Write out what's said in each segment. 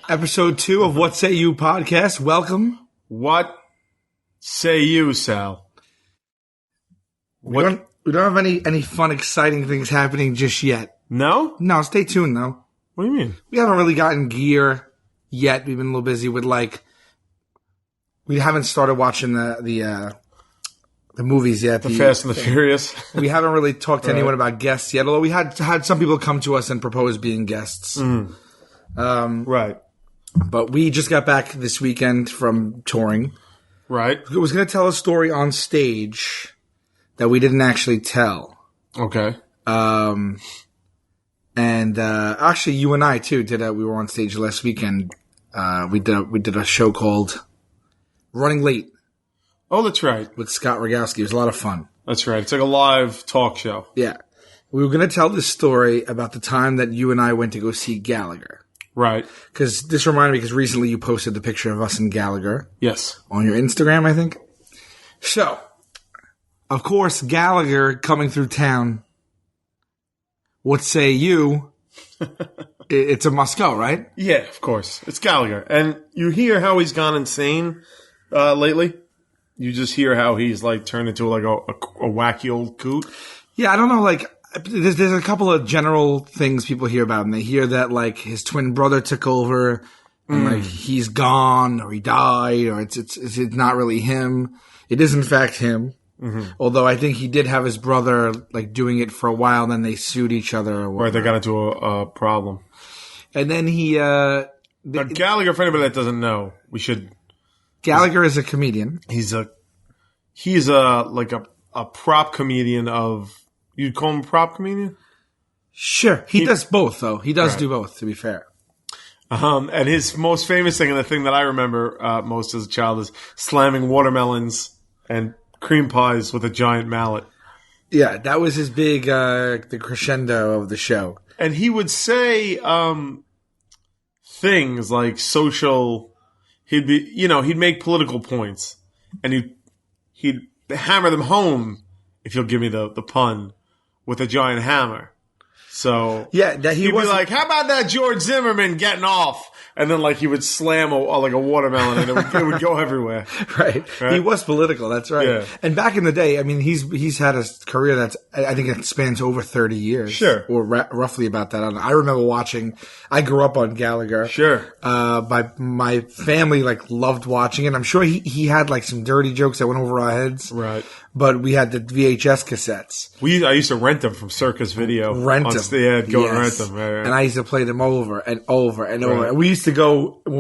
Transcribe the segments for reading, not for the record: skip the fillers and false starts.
Episode 2 of What Say You podcast. Welcome. What say you, Sal? We don't have any fun, exciting things happening just yet. No? No, stay tuned though. What do you mean? We haven't really gotten gear yet. We've been a little busy with we haven't started watching the movies yet. The Fast and the Furious. We haven't really talked to anyone about guests yet, although we had some people come to us and propose being guests. Right. But we just got back this weekend from touring. Right. I was going to tell a story on stage that we didn't actually tell. Okay. And actually, you and I too we were on stage last weekend. We did a show called Running Late. Oh, that's right. With Scott Rogowski. It was a lot of fun. That's right. It's like a live talk show. Yeah. We were going to tell this story about the time that you and I went to go see Gallagher. Right. Because this reminded me, because recently you posted the picture of us and Gallagher. Yes. On your Instagram, I think. So, of course, Gallagher coming through town. What say you? It's a must go, right? Yeah, of course. It's Gallagher. And you hear how he's gone insane lately? You just hear how he's turned into a wacky old coot? Yeah, I don't know, there's a couple of general things people hear about him. They hear that his twin brother took over and he's gone or he died or it's not really him. It is in fact him. Mm-hmm. Although I think he did have his brother doing it for a while, then they sued each other or whatnot. Right, they got into a problem. And then he Gallagher, for anybody that doesn't know, Gallagher is a comedian. He's a prop comedian of. You'd call him a prop comedian? Sure. He does both, though. He does do both, to be fair. And his most famous thing, and the thing that I remember most as a child, is slamming watermelons and cream pies with a giant mallet. Yeah, that was his big, the crescendo of the show. And he would say things like social. He'd make political points, and he'd hammer them home, if you'll give me the pun, with a giant hammer. So yeah, that he'd be like, "How about that George Zimmerman getting off?" And then he would slam a watermelon, and it would go everywhere. Right. He was political. That's right. Yeah. And back in the day, I mean, he's had a career I think it spans over 30 years. Sure. Or roughly about that. I remember watching. I grew up on Gallagher. Sure. My family loved watching it. I'm sure he had some dirty jokes that went over our heads. Right. But we had the VHS cassettes. I used to rent them from Circus Video. Rent them. And rent them. Right. And I used to play them over and over and over. Right. And when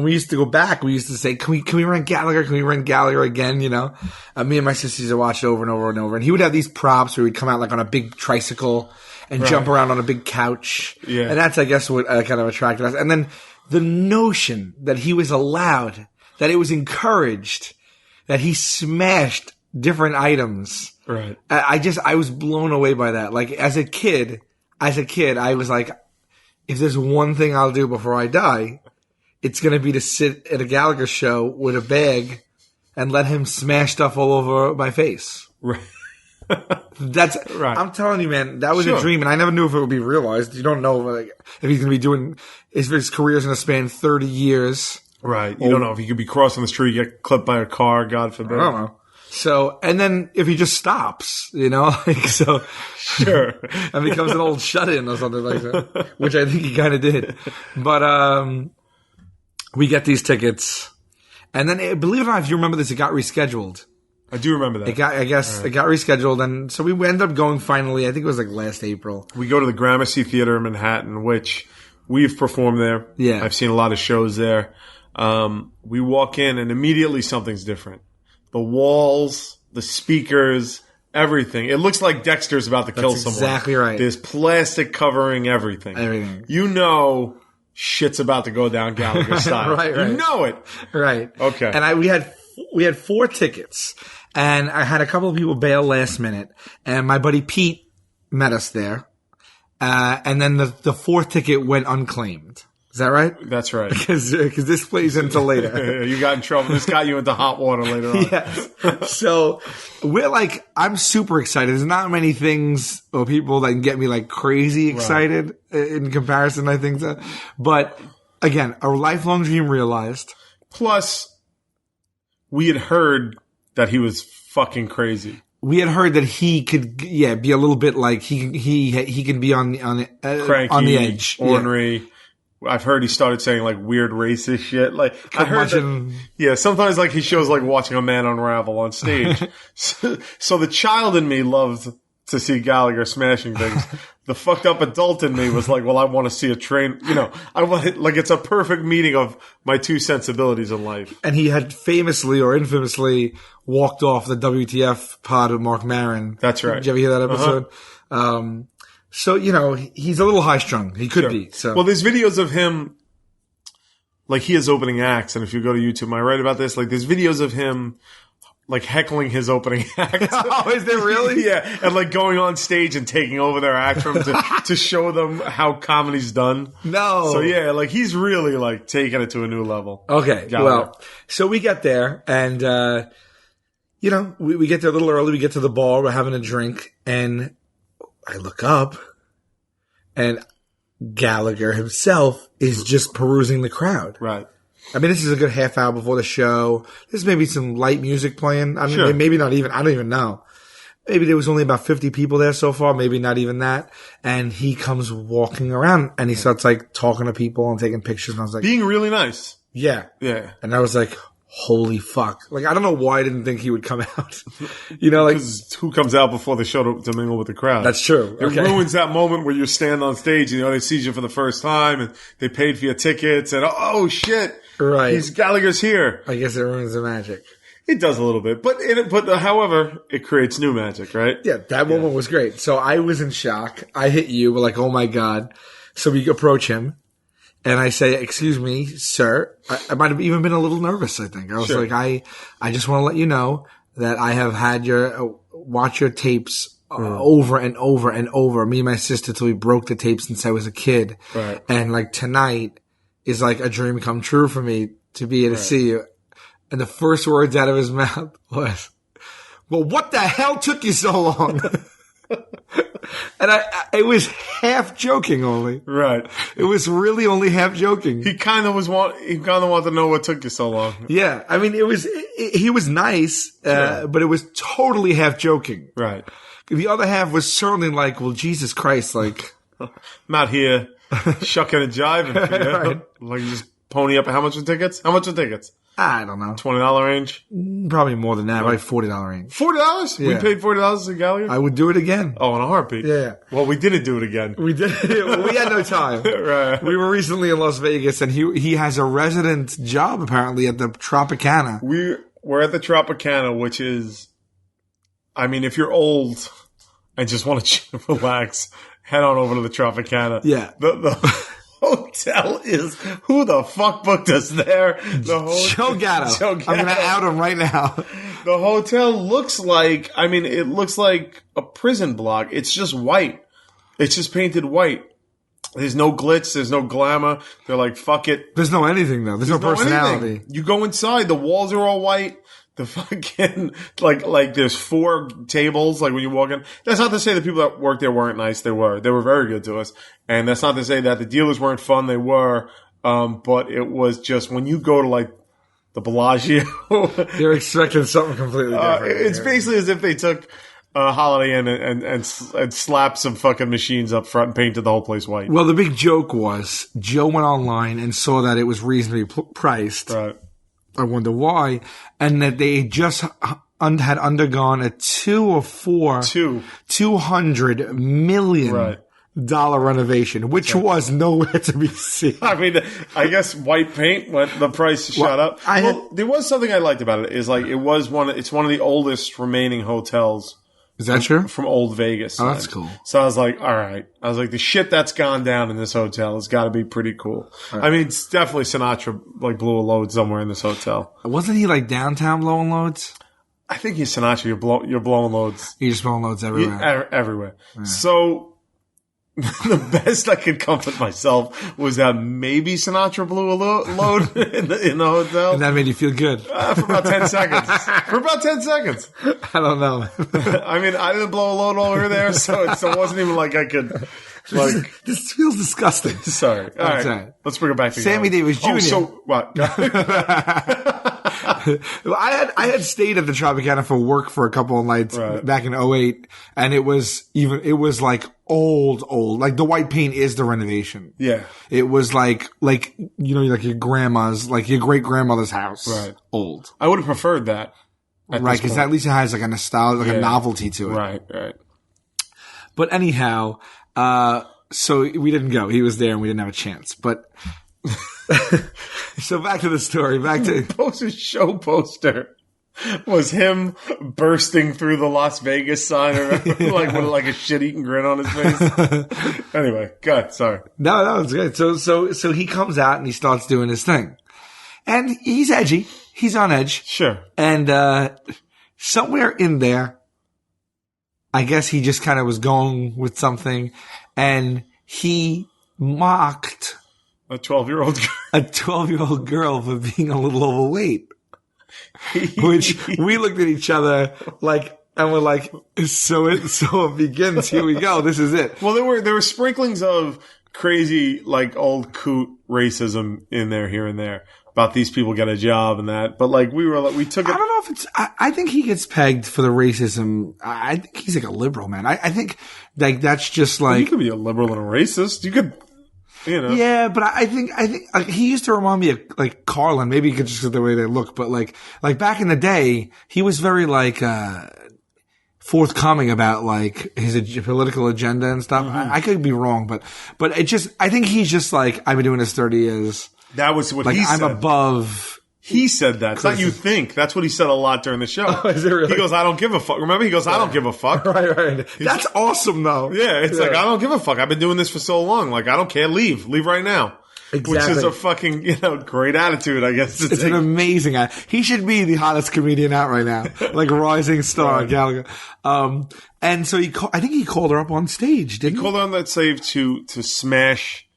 we used to go back, we used to say, can we rent Gallagher? Can we rent Gallagher again? Me and my sisters used to watch it over and over and over. And he would have these props where he'd come out on a big tricycle and jump around on a big couch. Yeah. And that's, I guess, what kind of attracted us. And then the notion that he was allowed, that it was encouraged, that he smashed different items. Right. I was blown away by that. As a kid, I was like, if there's one thing I'll do before I die, it's going to be to sit at a Gallagher show with a bag and let him smash stuff all over my face. Right. That's right. I'm telling you, man, that was a dream, and I never knew if it would be realized. You don't know if he's going to be if his career's going to span 30 years. Right. You don't know if he could be crossing the street, get clipped by a car, God forbid. I don't know. So, and then if he just stops, so. Sure. And becomes an old shut-in or something like that, which I think he kind of did. But, we get these tickets. And then, believe it or not, if you remember this, it got rescheduled. I do remember that. It got rescheduled. And so we ended up going finally, I think it was last April. We go to the Gramercy Theater in Manhattan, which we've performed there. Yeah. I've seen a lot of shows there. We walk in and immediately something's different. The walls, the speakers, everything. It looks like Dexter's about to kill someone. Exactly right. There's plastic covering everything. Everything. Shit's about to go down Gallagher style. Right. You know it. Right. Okay. And we had 4 tickets, and I had a couple of people bail last minute, and my buddy Pete met us there, and then the 4th ticket went unclaimed. Is that right? That's right. Because this plays into later. You got in trouble. This got you into hot water later on. Yes. So we're I'm super excited. There's not many things or people that can get me crazy excited in comparison, I think. But again, a lifelong dream realized. Plus, we had heard that he was fucking crazy. We had heard that he could, be a little bit like he can be on Cranky, on the edge, ornery. Yeah. I've heard he started saying like weird racist shit. Like I heard that, sometimes like he shows like watching a man unravel on stage. so the child in me loved to see Gallagher smashing things. The fucked up adult in me was like, well, I want to see a train. I want it, like it's a perfect meeting of my two sensibilities in life. And he had famously or infamously walked off the WTF pod with Mark Maron. That's right. Did you ever hear that episode? So, he's a little high strung. He could be. So. Well, there's videos of him, like he has opening acts. And if you go to YouTube, am I right about this? Like there's videos of him like heckling his opening act. Oh, is there really? Yeah. And like going on stage and taking over their act from to show them how comedy's done. No. So yeah, like he's really like taking it to a new level. Okay. Gallagher. Well, so we get there and, we get there a little early. We get to the bar. We're having a drink and I look up and Gallagher himself is just perusing the crowd. Right. I mean, this is a good half hour before the show. There's maybe some light music playing. I mean, maybe not even, I don't even know. Maybe there was only about 50 people there so far, maybe not even that. And he comes walking around and he starts like talking to people and taking pictures. And I was like, being really nice. Yeah. Yeah. And I was like, holy fuck. Like, I don't know why I didn't think he would come out. Like, who comes out before the show to mingle with the crowd? That's true. It ruins that moment where you stand on stage and, they see you for the first time and they paid for your tickets and, oh shit. Right. Gallagher's here. I guess it ruins the magic. It does a little bit, but however, it creates new magic, right? Yeah, that moment was great. So I was in shock. I hit you. We're like, oh my God. So we approach him and I say, excuse me, sir. I might have even been a little nervous, I think. I was like, I just want to let you know that I have had watch your tapes over and over and over. Me and my sister till we broke the tapes since I was a kid. Right. And like tonight is like a dream come true for me to be able to see you. And the first words out of his mouth was, well, what the hell took you so long? And it was half joking only. Right. It was really only half joking. He kind of wanted to know what took you so long. Yeah. I mean, he was nice, but it was totally half joking. Right. The other half was certainly like, well, Jesus Christ, like. I'm out here shucking and jiving for you. Right. Like you just pony up. How much are tickets? I don't know. $20 range? Probably more than that. Probably $40 range. $40? Yeah. We paid $40 at Gallagher? I would do it again. Oh, in a heartbeat. Yeah. Well, we didn't do it again. We did. We had no time. Right. We were recently in Las Vegas, and he has a resident job apparently at the Tropicana. We're at the Tropicana, which is, I mean, if you're old and just want to relax, head on over to the Tropicana. Yeah. The hotel is, who the fuck booked us there? Joe Gatto. I'm going to out him right now. The hotel looks like, it looks like a prison block. It's just white. It's just painted white. There's no glitz. There's no glamour. They're like, fuck it. There's no anything though. There's no personality. Anything. You go inside, the walls are all white. The fucking, like there's 4 tables, like when you walk in. That's not to say the people that worked there weren't nice. They were very good to us. And that's not to say that the dealers weren't fun. They were. But it was just when you go to like the Bellagio. You're expecting something completely different. It's basically as if they took a Holiday Inn and slapped some fucking machines up front and painted the whole place white. Well, the big joke was Joe went online and saw that it was reasonably priced. Right. I wonder why. And that they just had undergone a $200 million renovation, which was nowhere to be seen. I mean, I guess white paint when the price shot up. There was something I liked about it. Is like it's one of the oldest remaining hotels. Is that true? From old Vegas. Oh, that's cool. So I was like, all right. I was like, the shit that's gone down in this hotel has got to be pretty cool. Right. I mean, it's definitely Sinatra like blew a load somewhere in this hotel. Wasn't he like downtown blowing loads? I think he's Sinatra. You're blowing loads. You're just blowing loads everywhere. Everywhere. Yeah. So the best I could comfort myself was that maybe Sinatra blew a load in the hotel. And that made you feel good. For about 10 seconds. I don't know. I mean, I didn't blow a load over there, so it wasn't even like I could Like, this feels disgusting. Sorry. All right. Let's bring it back to Sammy Davis Jr. Oh, so what? I had stayed at the Tropicana for work for a couple of nights back in 2008, and it was like old. Like the white paint is the renovation. Yeah. It was like like your grandma's, like your great grandmother's house. Right. Old. I would have preferred that. Right, because at least it has like a nostalgia, like a novelty to it. Right. But anyhow, so we didn't go. He was there and we didn't have a chance. But so back to the story. Back to Poster's show poster was him bursting through the Las Vegas sign, like with like a shit-eating grin on his face. Anyway, go ahead. Sorry. No, it's good. So he comes out and he starts doing his thing, and he's edgy. He's on edge. Sure. And somewhere in there, I guess he just kind of was going with something, and he mocked a 12-year-old girl for being a little overweight. Which we looked at each other like, and we're like, so it begins. Here we go. This is it. Well, there were sprinklings of crazy, like, old coot racism in there here and there about these people get a job and that. But like, we took it. I don't know if it's, I think he gets pegged for the racism. I think he's like a liberal, man. I think like that's just like. You could be a liberal and a racist. You could, Yeah, but I think like, he used to remind me of like Carlin. Maybe just the way they look, but like back in the day, he was very like, forthcoming about like his political agenda and stuff. Mm-hmm. I could be wrong, but it just, I think he's just like, I've been doing this 30 years. That was what like, he said. I'm above. He said that. It's not you think. That's what he said a lot during the show. Oh, is it really? He goes, I don't give a fuck. Remember? He goes, I don't give a fuck. Right. That's awesome, though. Yeah, it's like, I don't give a fuck. I've been doing this for so long. Like, I don't care. Leave right now. Exactly. Which is a fucking, great attitude, I guess. It's an amazing He should be the hottest comedian out right now. Like a rising star, right. Gallagher. And so I think he called her up on stage, didn't he? He called her on that stage to smash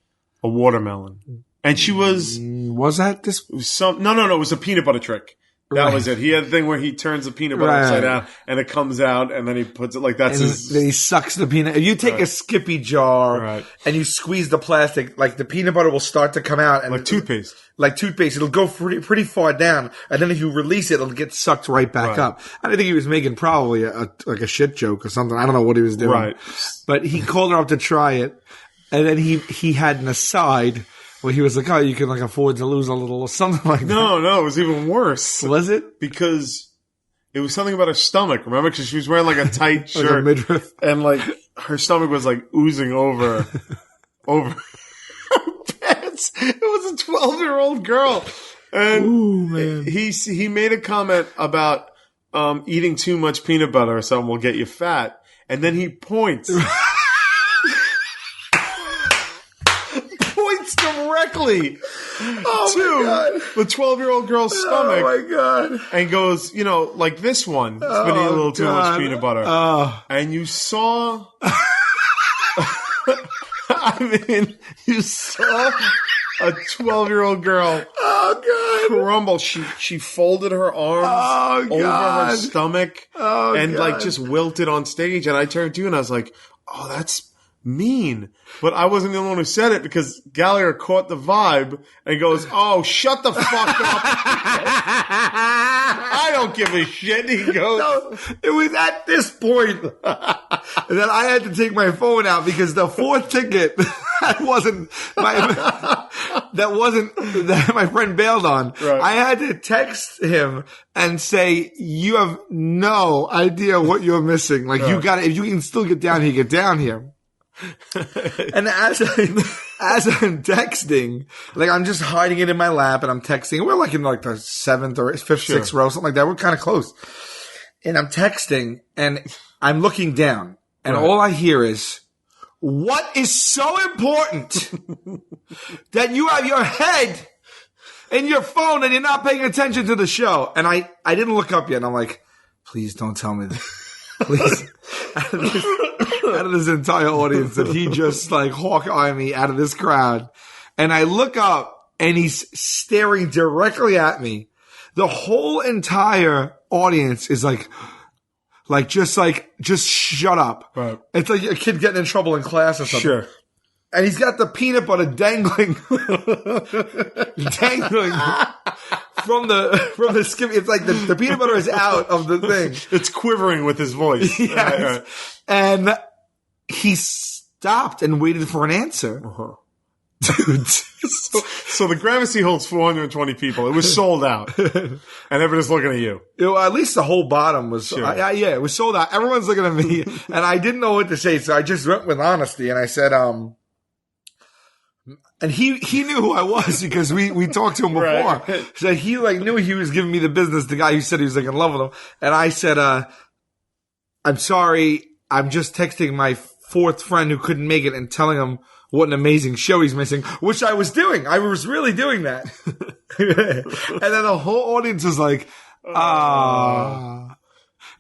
a watermelon. And she was that this? No. It was a peanut butter trick. That was it. He had a thing where he turns the peanut butter upside down and it comes out and then he puts it like that's his. Then he sucks the peanut. If you take a Skippy jar and you squeeze the plastic, like the peanut butter will start to come out. And like toothpaste. It'll go pretty far down. And then if you release it, it'll get sucked right back up. I think he was making probably like a shit joke or something. I don't know what he was doing. Right. But he called her up to try it. And then he had an aside. Well, he was like, oh, you can like afford to lose a little or something like that. No, it was even worse. Was it? Because it was something about her stomach, remember? Because she was wearing like a tight shirt. Like a midriff. And like her stomach was like oozing over her pants. It was a 12-year-old girl. And ooh, man. He made a comment about eating too much peanut butter or something will get you fat. And then he points. Directly to the 12-year-old girl's stomach. Oh my God. And goes, like this one. It's been eating a little too much peanut butter. And you saw, you saw a 12-year-old girl crumble. She folded her arms over her stomach and like just wilted on stage. And I turned to you and I was like, oh, that's mean. But I wasn't the only one who said it because Gallagher caught the vibe and goes, oh, shut the fuck up. I don't give a shit. He goes, no, it was at this point that I had to take my phone out because the fourth ticket that my friend bailed on. Right. I had to text him and say, you have no idea what you're missing. Like you got if you can still get down here, get down here. And as I'm texting, like I'm just hiding it in my lap and I'm texting. We're like in like the 7th or 5th, 6th row, something like that. We're kind of close. And I'm texting and I'm looking down and all I hear is, what is so important that you have your head in your phone and you're not paying attention to the show? And I didn't look up yet. And I'm like, please don't tell me this. Please. Out of this entire audience that he just like Hawkeye me out of this crowd. And I look up and he's staring directly at me. The whole entire audience is like Just shut up. Right. It's like a kid getting in trouble in class or something. Sure. And he's got the peanut butter dangling from the skim. It's like the peanut butter is out of the thing. It's quivering with his voice. Yes. Right. And he stopped and waited for an answer. Uh-huh. Dude. So the Gramercy holds 420 people. It was sold out. And everybody's looking at you. At least the whole bottom was, Sure. yeah, it was sold out. Everyone's looking at me and I didn't know what to say. So I just went with honesty and I said, and he knew who I was because we talked to him before. Right. So he knew he was giving me the business, the guy who said he was in love with him. And I said, I'm sorry. I'm just texting my fourth friend who couldn't make it and telling him what an amazing show he's missing, which I was doing. I was really doing that. And then the whole audience was like, ah.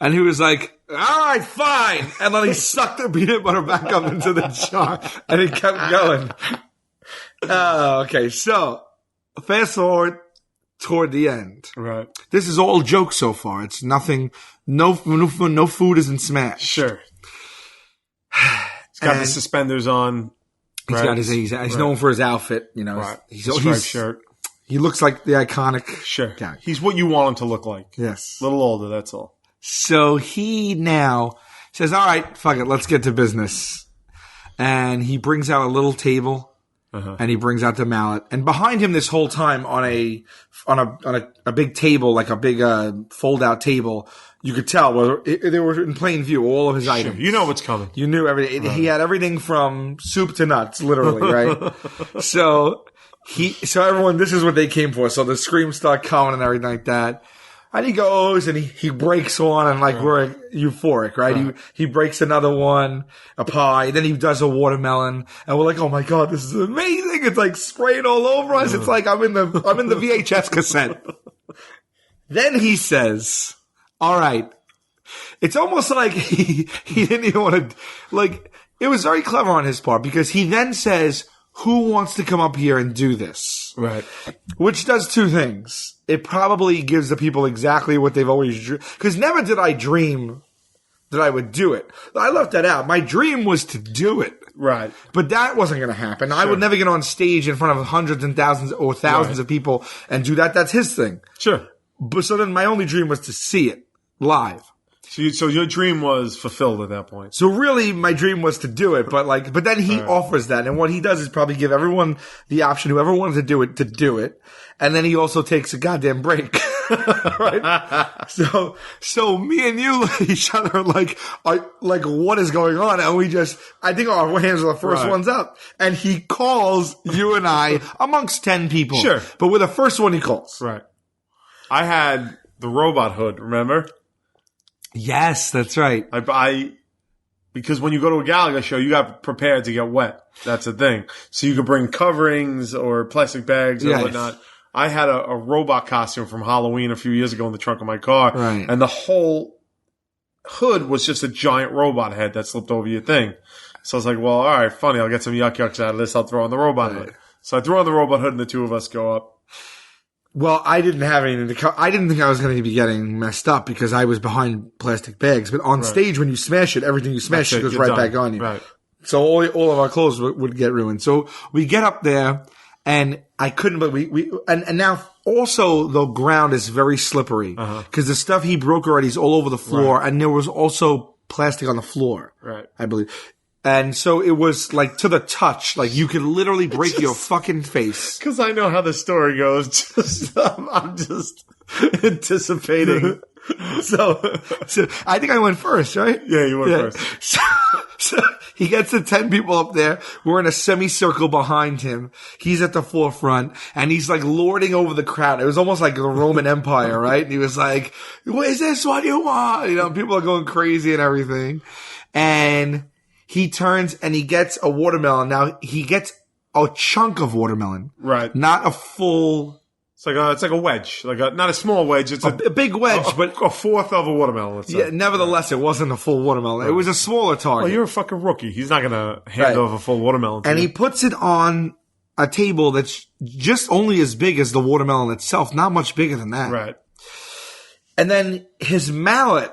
And he was like, all right, fine. And then he sucked the peanut butter back up into the jar and it kept going. Okay. So fast forward toward the end. Right. This is all jokes so far. It's nothing. No food isn't smashed. Sure. He's got the suspenders on. He's got he's known for his outfit, you know. Right. He's striped shirt. He looks like the iconic guy. He's what you want him to look like. Yes. A little older, that's all. So he now says, all right, fuck it, let's get to business. And he brings out a little table and he brings out the mallet. And behind him this whole time on a big table, like a big fold out table, you could tell they were in plain view, all of his items. You know what's coming. You knew everything. He had everything from soup to nuts, literally, right? So everyone, this is what they came for. So the screams start coming and everything like that. And he goes and he breaks one and we're euphoric, right? He breaks another one, a pie, then he does a watermelon and we're like, oh my God, this is amazing. It's like spraying all over us. It's like I'm in the VHS cassette. Then he says, all right. It's almost like he didn't even want to, it was very clever on his part because he then says, who wants to come up here and do this? Right. Which does two things. It probably gives the people exactly what they've always dreamed. Because never did I dream that I would do it. I left that out. My dream was to do it. Right. But that wasn't going to happen. Sure. I would never get on stage in front of hundreds and thousands or thousands of people and do that. That's his thing. Sure. But so then my only dream was to see it live. So your dream was fulfilled at that point. So really, my dream was to do it, but then he offers that, and what he does is probably give everyone the option, whoever wanted to do it, and then he also takes a goddamn break, right? So me and you look at each other like what is going on? And I think our hands are the first ones up, and he calls you and I amongst 10 people. Sure, but we're the first one he calls. Right. I had the robot hood. Remember? Yes, that's right. Because when you go to a Gallagher show, you got prepared to get wet. That's the thing. So you could bring coverings or plastic bags or whatnot. I had a robot costume from Halloween a few years ago in the trunk of my car. Right. And the whole hood was just a giant robot head that slipped over your thing. So I was like, well, all right, funny. I'll get some yucks out of this. I'll throw on the robot hood. So I threw on the robot hood and the two of us go up. Well, I didn't have anything I didn't think I was going to be getting messed up because I was behind plastic bags. But on stage, when you smash it, everything you smash goes right back on you. Right. So all of our clothes would get ruined. So we get up there and I couldn't, but and now also the ground is very slippery because the stuff he broke already is all over the floor and there was also plastic on the floor. Right. I believe. And so it was to the touch, you could literally break your fucking face. Because I know how the story goes. I'm just anticipating. So I think I went first, right? Yeah, you went first. So he gets the 10 people up there. We're in a semicircle behind him. He's at the forefront and he's lording over the crowd. It was almost like the Roman Empire, right? And he was like, "Is this what you want?" People are going crazy and everything. And he turns and he gets a watermelon. Now he gets a chunk of watermelon. Right. Not a full. It's like a wedge. Not a small wedge. It's a big wedge, but a fourth of a watermelon. Let's say. Yeah. Nevertheless, it wasn't a full watermelon. Right. It was a smaller target. Well, you're a fucking rookie. He's not going to hand over a full watermelon to you. And you. he puts it on a table that's just only as big as the watermelon itself. Not much bigger than that. Right. And then his mallet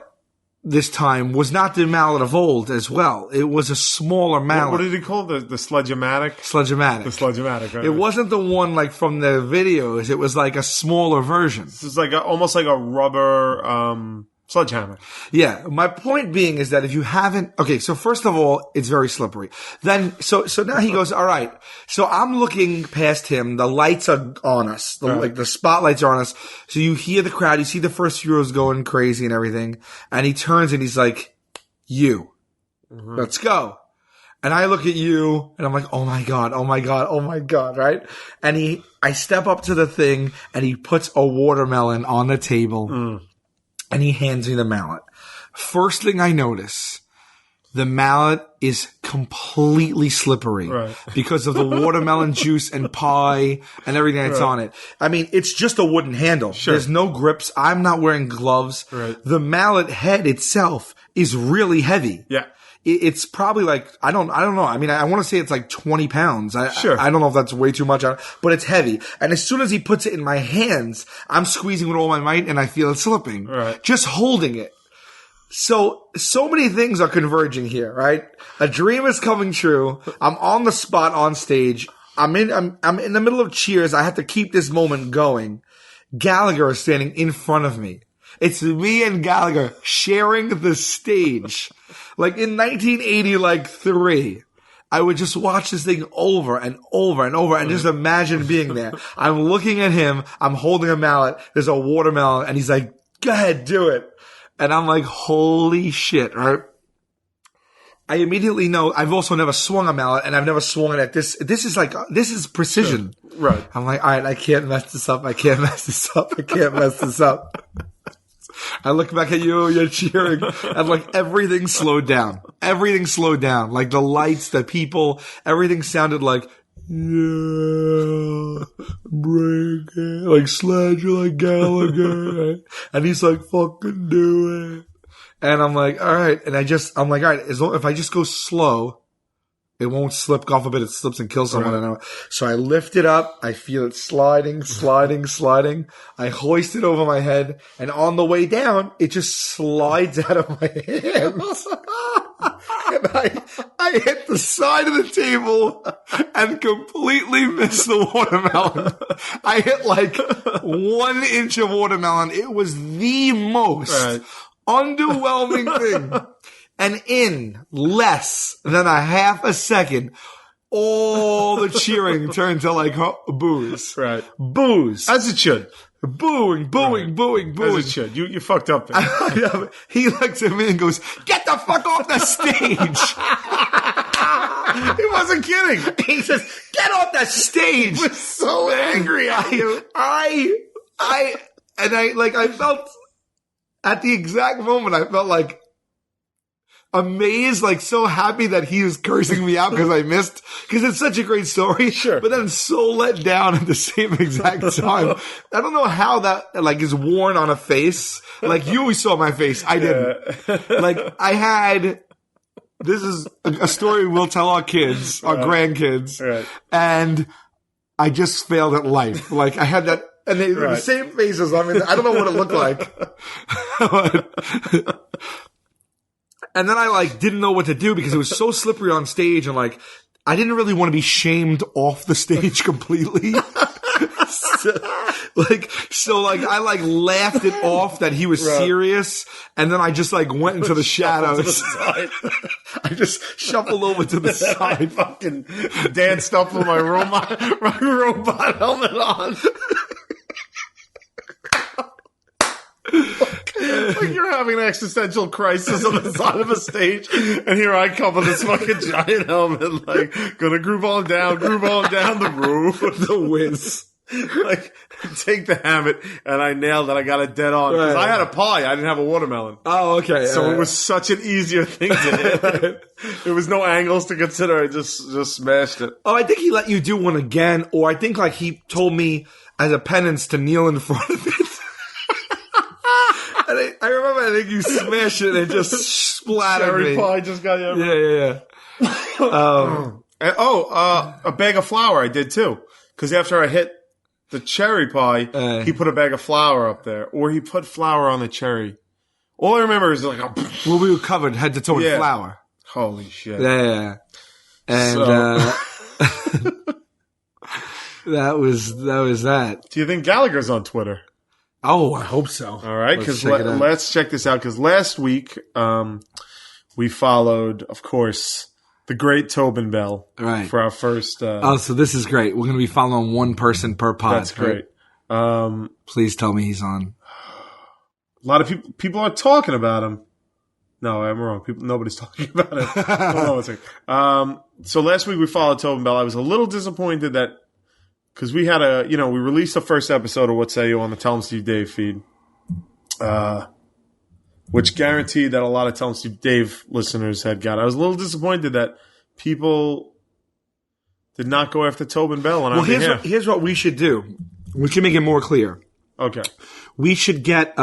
this time was not the mallet of old as well. It was a smaller mallet. What did he call it? The Sledge-O-Matic? Sledge-O-Matic. The Sledge-O-Matic, right? It wasn't the one like from the videos. It was like a smaller version. This is like almost like a rubber sledgehammer. Yeah. My point being is that if you haven't, okay, so first of all, it's very slippery. Then, so now he goes, all right. So I'm looking past him. The lights are on us. Like the spotlights are on us. So you hear the crowd. You see the first few rows going crazy and everything. And he turns and he's like, let's go. And I look at you and I'm like, oh my God, oh my God, oh my God, right? And I step up to the thing and he puts a watermelon on the table. And he hands me the mallet. First thing I notice, the mallet is completely slippery because of the watermelon juice and pie and everything that's on it. I mean, it's just a wooden handle. Sure. There's no grips. I'm not wearing gloves. Right. The mallet head itself is really heavy. Yeah. It's probably like, I don't know. I mean, I want to say it's like 20 pounds. Sure. I don't know if that's way too much, but it's heavy. And as soon as he puts it in my hands, I'm squeezing with all my might and I feel it slipping. Right. Just holding it. So many things are converging here, right? A dream is coming true. I'm on the spot on stage. I'm in the middle of cheers. I have to keep this moment going. Gallagher is standing in front of me. It's me and Gallagher sharing the stage. Like in 1980, I would just watch this thing over and over and over and just imagine being there. I'm looking at him. I'm holding a mallet. There's a watermelon and he's like, go ahead, do it. And I'm like, holy shit, right? I immediately know I've also never swung a mallet and I've never swung it at this. This is precision. Sure. Right. I'm like, all right, I can't mess this up. I can't mess this up. I look back at you, you're cheering, and like everything slowed down. Everything slowed down. Like the lights, the people, everything sounded like, yeah, break it. Like Sledge, like Gallagher. Right? And he's like, fucking do it. And I'm like, all right. And I'm like, all right, if I just go slow, it won't slip off a bit. It slips and kills someone. Right. So I lift it up. I feel it sliding. I hoist it over my head. And on the way down, it just slides out of my hands. And I hit the side of the table and completely missed the watermelon. I hit like 1 inch of watermelon. It was the most underwhelming thing. And in less than a half a second, all the cheering turned to like boos. Right. Boos. As it should. Booing. As it should. You fucked up there. He looks at me and goes, get the fuck off the stage. He wasn't kidding. He says, get off the stage. He was so angry at you. I felt at the exact moment, I felt like amazed, like so happy that he was cursing me out because I missed, because it's such a great story. Sure. But then so let down at the same exact time. I don't know how that like is worn on a face. Like you always saw my face. I didn't. Like this is a story we'll tell our kids, our grandkids. And I just failed at life. Like I had that, and they were the same faces. I mean, I don't know what it looked like. And then I like didn't know what to do because it was so slippery on stage, and like I didn't really want to be shamed off the stage completely. so I like laughed it off that he was serious, and then I just like went into the shadows. I just shuffled over to the side. I fucking danced up with my robot helmet on. Like you're having an existential crisis on the side of a stage, and here I come with this fucking giant helmet, like gonna groove on down the roof, the whiz. Like take the hammer, and I nailed it. I got it dead on because I had a pie. I didn't have a watermelon. Oh, okay. So it was such an easier thing to hit. There was no angles to consider. I just smashed it. Oh, I think he let you do one again, or I think like he told me as a penance to kneel in front of it. And I remember, I think you smashed it and it just splattered Cherry me. pie just got you. Yeah. A bag of flour I did too. Because after I hit the cherry pie, he put a bag of flour up there. Or he put flour on the cherry. All I remember is like, well, we were covered head to toe in flour. Holy shit. Yeah. And that was that. Do you think Gallagher's on Twitter? Oh, I hope so. All right, because let's check this out. Because last week we followed, of course, the great Tobin Bell for our first. So this is great. We're going to be following one person per pod. That's great. Right? Please tell me he's on. A lot of people are talking about him. No, I'm wrong. Nobody's talking about it. Hold on one second. So last week we followed Tobin Bell. I was a little disappointed that. Because we had we released the first episode of What Say You on the Tell 'em Steve Dave feed, which guaranteed that a lot of Tell 'em Steve Dave listeners had got. I was a little disappointed that people did not go after Tobin Bell. Well, here's what we should do. We should make it more clear. Okay. We should get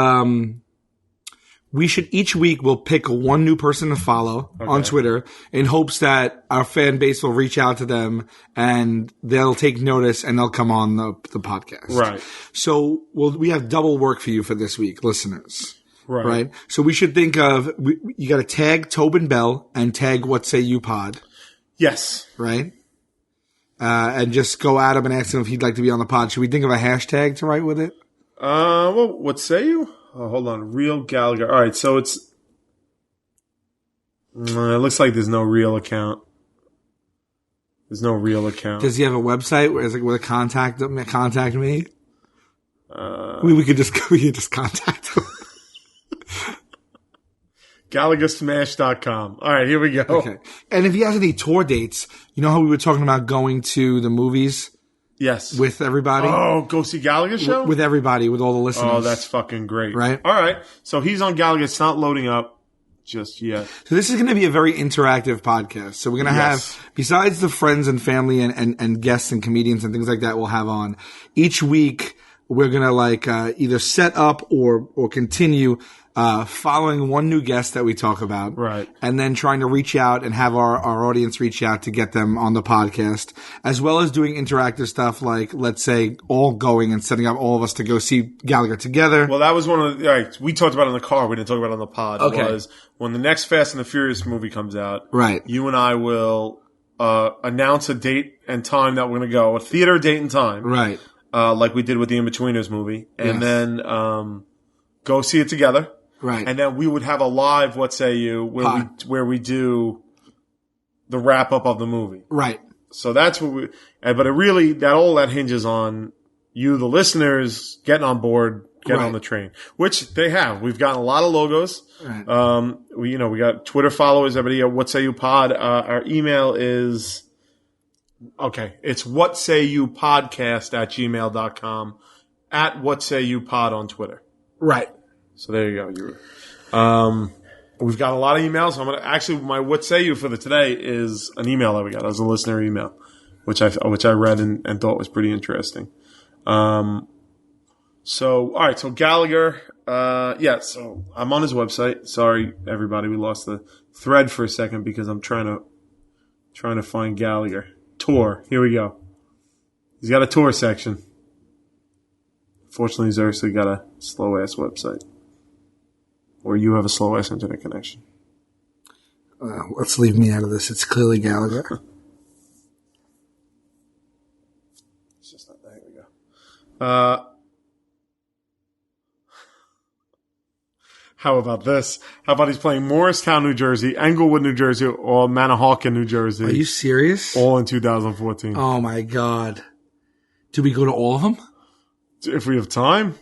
each week we'll pick one new person to follow on Twitter in hopes that our fan base will reach out to them and they'll take notice and they'll come on the podcast. Right. So we have double work for you for this week, listeners. Right. So we should think of, you got to tag Tobin Bell and tag What Say You Pod. Yes. Right. And just go at him and ask him if he'd like to be on the pod. Should we think of a hashtag to write with it? Well, What Say You? Oh, hold on. Real Gallagher. All right, so it looks like there's no real account. There's no real account. Does he have a website where it's like with a contact me? We could just contact him. GallagherSmash.com. All right, here we go. Okay. And if he has any tour dates, you know how we were talking about going to the movies? Yes. With everybody? Oh, go see Gallagher's show? With everybody, with all the listeners. Oh, that's fucking great. Right? All right. So he's on Gallagher. It's not loading up just yet. So this is going to be a very interactive podcast. So we're going to have, besides the friends and family and guests and comedians and things like that we'll have on, each week we're going to either set up or continue following one new guest that we talk about. Right. And then trying to reach out and have our audience reach out to get them on the podcast, as well as doing interactive stuff like, let's say, all going and setting up all of us to go see Gallagher together. Well, that was one of the, we talked about it in the car. We didn't talk about it on the pod. Okay. Was when the next Fast and the Furious movie comes out. Right. You and I will announce a date and time that we're going to go, a theater date and time. Right. Like we did with the In-Betweeners movie. And then go see it together. Right. And then we would have a live What Say You where we do the wrap up of the movie. Right. So that's what but it really that hinges on you, the listeners, getting on board, getting on the train, which they have. We've gotten a lot of logos. Right. We got Twitter followers, everybody. What Say You Pod. Our email is it's whatsayyoupodcast@gmail.com, at What Say You Pod on Twitter. Right. So there you go. We've got a lot of emails. I'm gonna my What Say You for today is an email that we got. It was a listener email, which I read and thought was pretty interesting. So all right, so Gallagher, so I'm on his website. Sorry, everybody, we lost the thread for a second because I'm trying to find Gallagher tour. Here we go. He's got a tour section. Fortunately, he's actually got a slow ass website. Or you have a slow-ass internet connection. Let's leave me out of this. It's clearly Gallagher. It's just not there. Here we go. How about this? How about he's playing Morristown, New Jersey, Englewood, New Jersey, or Manahawkin, New Jersey? Are you serious? All in 2014. Oh, my God. Do we go to all of them? If we have time.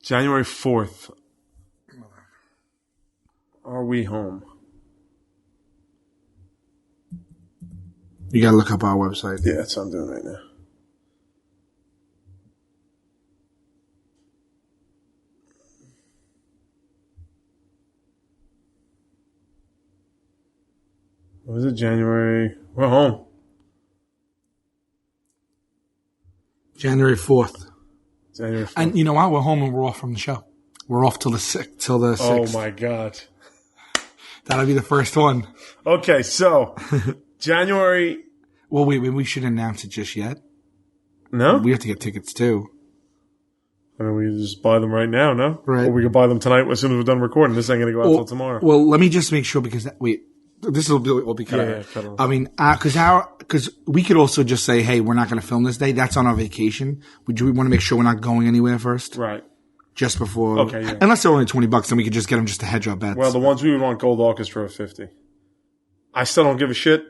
January 4th. Are we home? You gotta look up our website. Yeah, that's what I'm doing right now. What was it? January? We're home. January 4th. January 4th. And you know what? We're home and we're off from the show. We're off till the 6th. Oh, my God. That'll be the first one. Okay, so January. Well, wait, we shouldn't announce it just yet. No? We have to get tickets too. I mean, we can just buy them right now, no? Right. Or we can buy them tonight as soon as we're done recording. This ain't going to go out till tomorrow. Well, let me just make sure because this will be cut out. Yeah, cut off. I mean, because we could also just say, hey, we're not going to film this day. That's on our vacation. We want to make sure we're not going anywhere first. Right. Just before. Okay, yeah. Unless they're only $20, then we could just get them just to hedge our bets. Well, the ones we would want Gold Orchestra are 50. I still don't give a shit.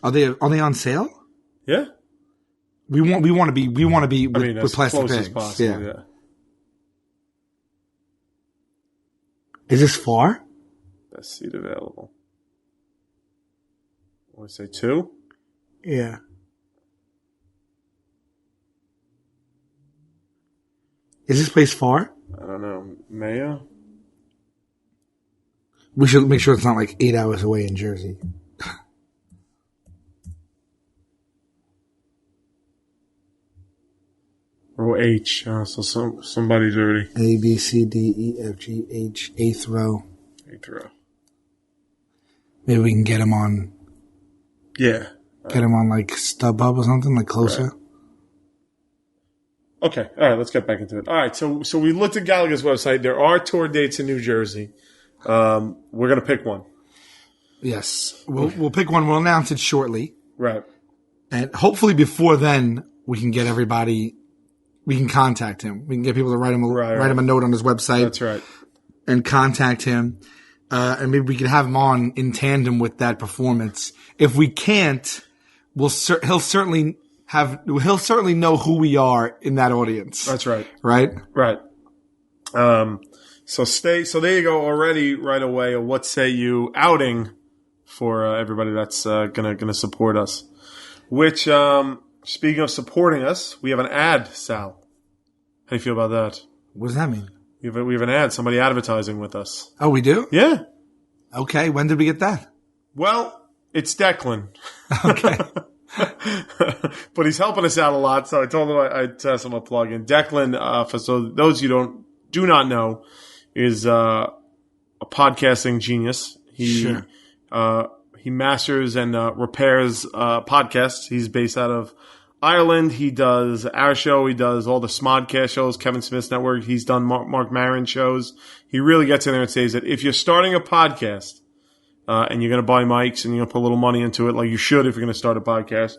Are they on sale? Yeah. We want to be with plastic close bags. as possible, yeah. Is this far? Best seat available. Want to say 2? Yeah. Is this place far? I don't know. Mayo? We should make sure it's not like 8 hours away in Jersey. Row H. So somebody's already. A, B, C, D, E, F, G, H, 8th row. 8th row. Maybe we can get him on. Yeah. Get him on like StubHub or something, like closer. Right. Okay. All right. Let's get back into it. All right. So we looked at Gallagher's website. There are tour dates in New Jersey. We're going to pick one. Yes. We'll pick one. We'll announce it shortly. Right. And hopefully before then, we can get everybody. We can contact him. We can get people to write him a note on his website. That's right. And contact him. And maybe we can have him on in tandem with that performance. If we can't, he'll certainly know who we are in that audience. That's right. Right? Right. So there you go already right away. A what say you outing for everybody that's gonna support us. Which speaking of supporting us, we have an ad, Sal. How do you feel about that? What does that mean? We have an ad. Somebody advertising with us. Oh, we do? Yeah. Okay. When did we get that? Well, it's Declan. Okay. But he's helping us out a lot, so I told him I'd test him a plug in. Declan, for so those you do not know, is a podcasting genius. He masters and repairs podcasts. He's based out of Ireland. He does our show. He does all the Smodcast shows, Kevin Smith's network. He's done Mark Maron shows. He really gets in there and says that if you're starting a podcast and you're going to buy mics and you're going to put a little money into it, like you should if you're going to start a podcast,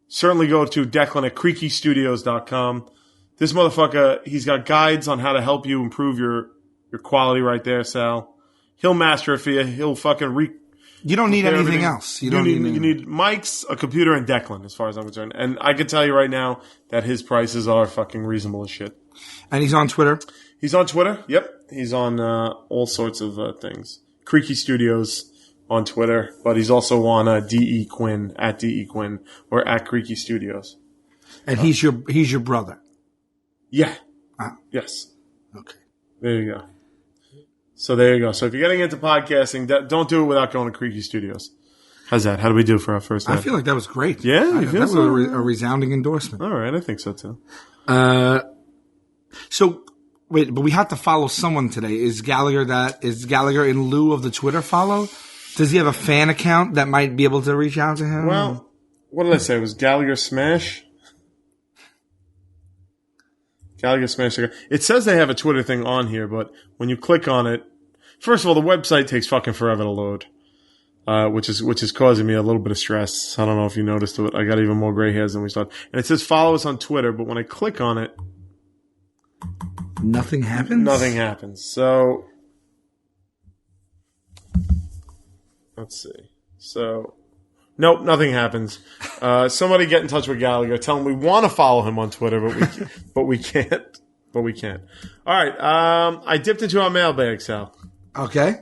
certainly go to Declan at creakystudios.com. This motherfucker, he's got guides on how to help you improve your quality right there, Sal. He'll master it for you. He'll fucking You don't need anything else. You need mics, a computer, and Declan, as far as I'm concerned. And I can tell you right now that his prices are fucking reasonable as shit. And he's on Twitter? He's on Twitter. Yep. He's on all sorts of things. Creaky Studios on Twitter, but he's also on D.E. Quinn, at D.E. Quinn, or at Creaky Studios. And he's your brother? Yeah. Yes. Okay. There you go. So there you go. So if you're getting into podcasting, don't do it without going to Creaky Studios. How's that? How do we do for our first ad? I feel like that was great. Yeah? That was a resounding endorsement. All right. I think so, too. So, wait, but we have to follow someone today. Is Gallagher in lieu of the Twitter follow? Does he have a fan account that might be able to reach out to him? Well, what did I say? It was Gallagher Smash? Gallagher Smash. It says they have a Twitter thing on here, but when you click on it, first of all, the website takes fucking forever to load, which is causing me a little bit of stress. I don't know if you noticed it. I got even more gray hairs than we thought. And it says follow us on Twitter, but when I click on it, nothing happens? Nothing happens. So, let's see. So, nope, nothing happens. Somebody get in touch with Gallagher. Tell him we want to follow him on Twitter, but we can't. But we can't. All right. I dipped into our mailbag, Sal. Okay.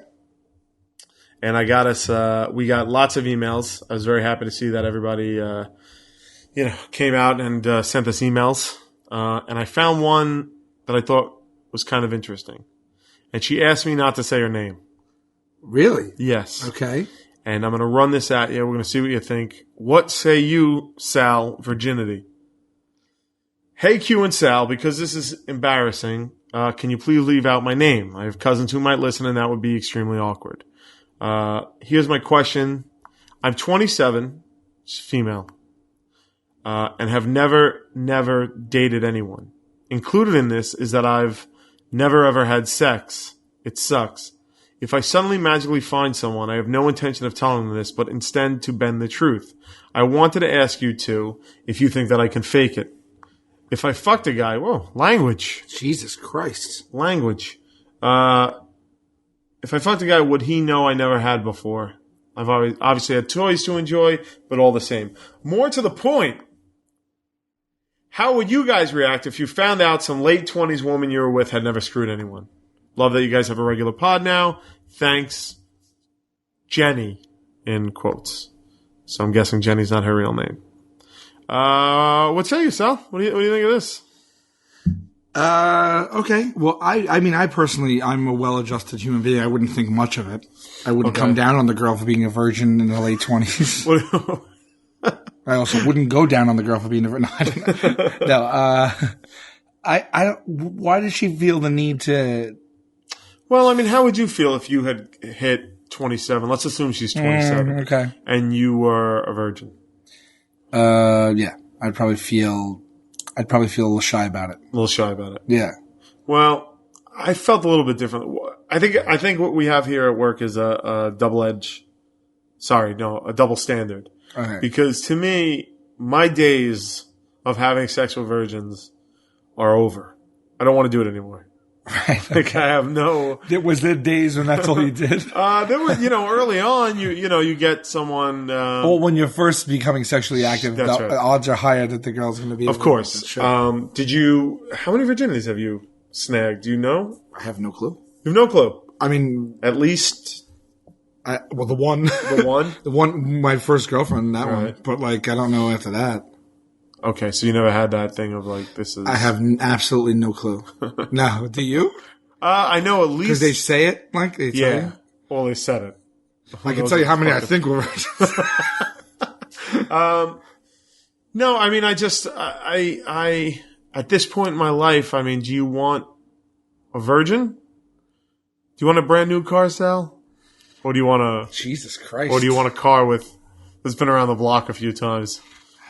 And I got us. We got lots of emails. I was very happy to see that everybody, came out and sent us emails. And I found one that I thought was kind of interesting. And she asked me not to say her name. Really? Yes. Okay. And I'm going to run this at you. We're going to see what you think. What say you, Sal, virginity? Hey, Q and Sal, because this is embarrassing, can you please leave out my name? I have cousins who might listen, and that would be extremely awkward. Here's my question. I'm 27, female. and have never dated anyone. Included in this is that I've never ever had sex. It sucks. If I suddenly magically find someone, I have no intention of telling them this, but instead to bend the truth. I wanted to ask you two if you think that I can fake it. If I fucked a guy, whoa, language. Jesus Christ. Language. If I fucked a guy, would he know I never had before? I've obviously had toys to enjoy, but all the same. More to the point, how would you guys react if you found out some late 20s woman you were with had never screwed anyone? Love that you guys have a regular pod now. Thanks, Jenny, in quotes. So I'm guessing Jenny's not her real name. What say you, Sal? What do you think of this? Okay. Well, I mean, I personally, I'm a well-adjusted human being. I wouldn't think much of it. I wouldn't come down on the girl for being a virgin in the late 20s. I also wouldn't go down on the girl for being a virgin. No, I don't, why does she feel the need to? Well, I mean, how would you feel if you had hit 27? Let's assume she's 27. Okay. And you were a virgin. Yeah. I'd probably feel a little shy about it. A little shy about it. Yeah. Well, I felt a little bit different. I think what we have here at work is a double standard. Okay. Because to me, my days of having sex with virgins are over. I don't want to do it anymore. Right. Like I have no. Was there days when that's all you did? There was, early on, you get someone. Well, when you're first becoming sexually active, the right. odds are higher that the girl's going to be. Of course. Sure. How many virginities have you snagged? Do you know? I have no clue. You have no clue. I mean, at least. The one. The one? The one, my first girlfriend, that right. one. But, I don't know after that. Okay, so you never had that thing of, this is... I have absolutely no clue. No, do you? I know at least... Because they say it, they tell you? Well, they said it. I can tell you how many I think were. No, I mean, I at this point in my life, I mean, do you want a virgin? Do you want a brand new car, Sal? Or do you want a... Jesus Christ. Or do you want a car that's been around the block a few times?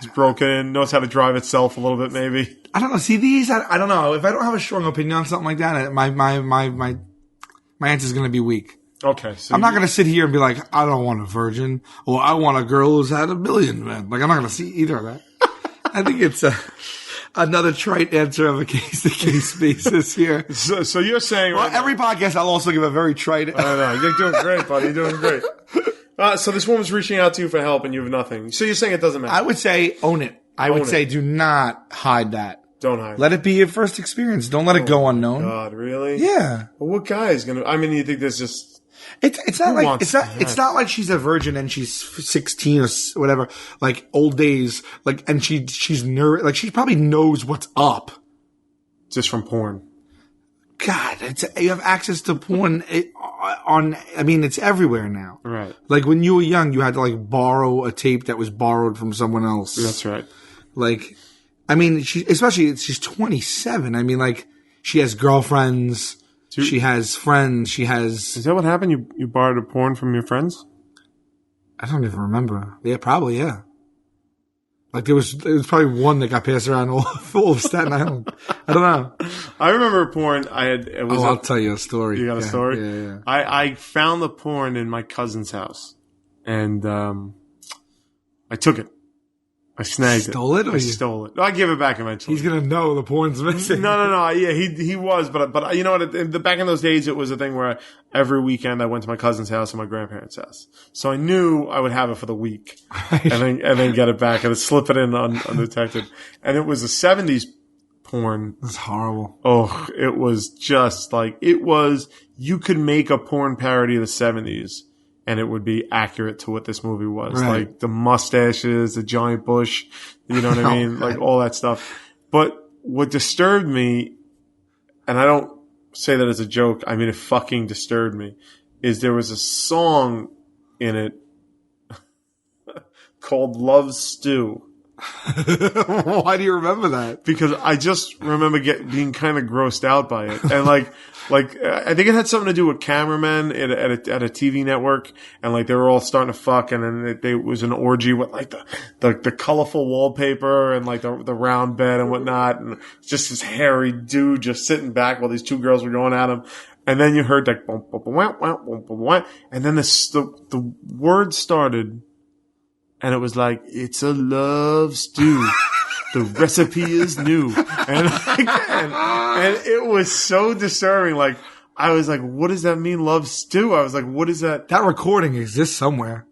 It's broken in, knows how to drive itself a little bit, maybe. I don't know. See, these, I don't know. If I don't have a strong opinion on something like that, my answer is going to be weak. Okay. So I'm not going to sit here and be like, I don't want a virgin, or I want a girl who's had 1 million men. I'm not going to see either of that. I think it's another trite answer of a case-to-case basis here. So you're saying... Well, every podcast I'll also give a very trite... I know. You're doing great, buddy. You're doing great. So this woman's reaching out to you for help and you have nothing. So you're saying it doesn't matter? I would say own it. I would say do not hide that. Don't hide it. Let it be your first experience. Don't let it go unknown. God, really? Yeah. Well, what guy is going to... I mean, you think there's just... It's not like she's a virgin and she's 16 or whatever, old days, and she's nervous, she probably knows what's up. Just from porn. God, you have access to porn it's everywhere now. Right. When you were young, you had to borrow a tape that was borrowed from someone else. That's right. She's 27. I mean, she has girlfriends. She has friends. She has... Is that what happened? You borrowed a porn from your friends? I don't even remember. Yeah, probably, yeah. There was probably one that got passed around all of Staten Island. I don't know. I remember a porn I had... I'll tell you a story. You got a story? Yeah. I found the porn in my cousin's house. And I took it. I snagged it. Stole it? I stole it. I give it back eventually. He's going to know the porn's missing. No. Yeah, he was. But you know what? Back in those days, it was a thing where every weekend I went to my cousin's house and my grandparents' house. So I knew I would have it for the week. Right. And then get it back and slip it in undetected. And it was a 70s porn. That's horrible. Oh, it was just you could make a porn parody of the 70s. And it would be accurate to what this movie was. Right. The mustaches, the giant bush, you know what I mean? All that stuff. But what disturbed me, and I don't say that as a joke, I mean it fucking disturbed me, is there was a song in it called Love Stew. Why do you remember that? Because I just remember being kind of grossed out by it. And like I think it had something to do with cameramen at a TV network, and like they were all starting to fuck, and then it was an orgy with like the colorful wallpaper and like the round bed and whatnot, and just this hairy dude just sitting back while these two girls were going at him. And then you heard like boom, boom, boom, wah, wah, boom, boom, wah, and then the word started, and it was like, it's a love stew. The recipe is new. And it was so disturbing. Like, I was like, what does that mean, love stew? I was like, what is that? That recording exists somewhere.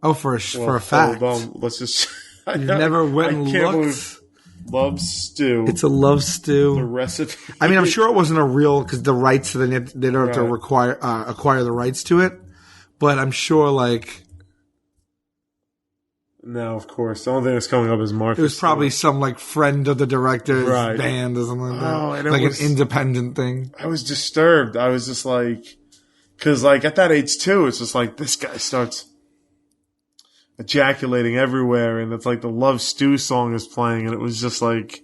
Oh, for a fact. Hold on. Let's just. You never went and looked. Love stew. It's a love stew. The recipe. I mean, I'm sure it wasn't a real, because the rights, they don't have to acquire the rights to it. But I'm sure, like. No, of course. The only thing that's coming up is Martha. It was probably some like friend of the director's Right. band or something like that. Oh, and like an independent thing. I was disturbed. I was just like, because like at that age too, it's just like this guy starts ejaculating everywhere, and it's like the Love Stew song is playing, and it was just like,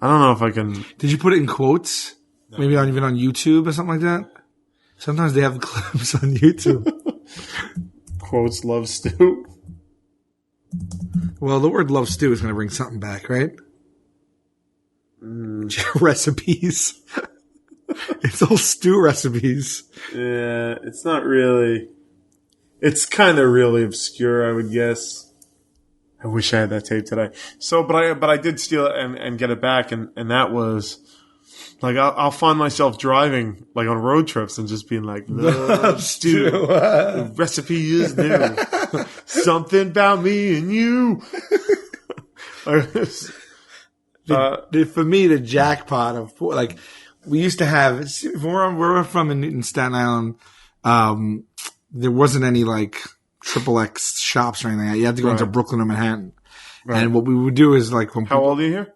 I don't know if I can. Did you put it in quotes? No. Maybe even on YouTube or something like that? Sometimes they have clips on YouTube. Quotes Love Stew. Well, the word love stew is going to bring something back, right? Recipes. It's all stew recipes. Yeah, it's not really. It's kind of really obscure, I would guess. I wish I had that tape today. So, but I did steal it and get it back, and that was like I'll find myself driving like on road trips and just being like, love stew. The recipe is new. Something about me and you. For me, the jackpot of like we used to have. Where we're from in Staten Island, there wasn't any like XXX shops or anything like that. You had to go into Brooklyn or Manhattan. Right. And what we would do is like when How old are you here?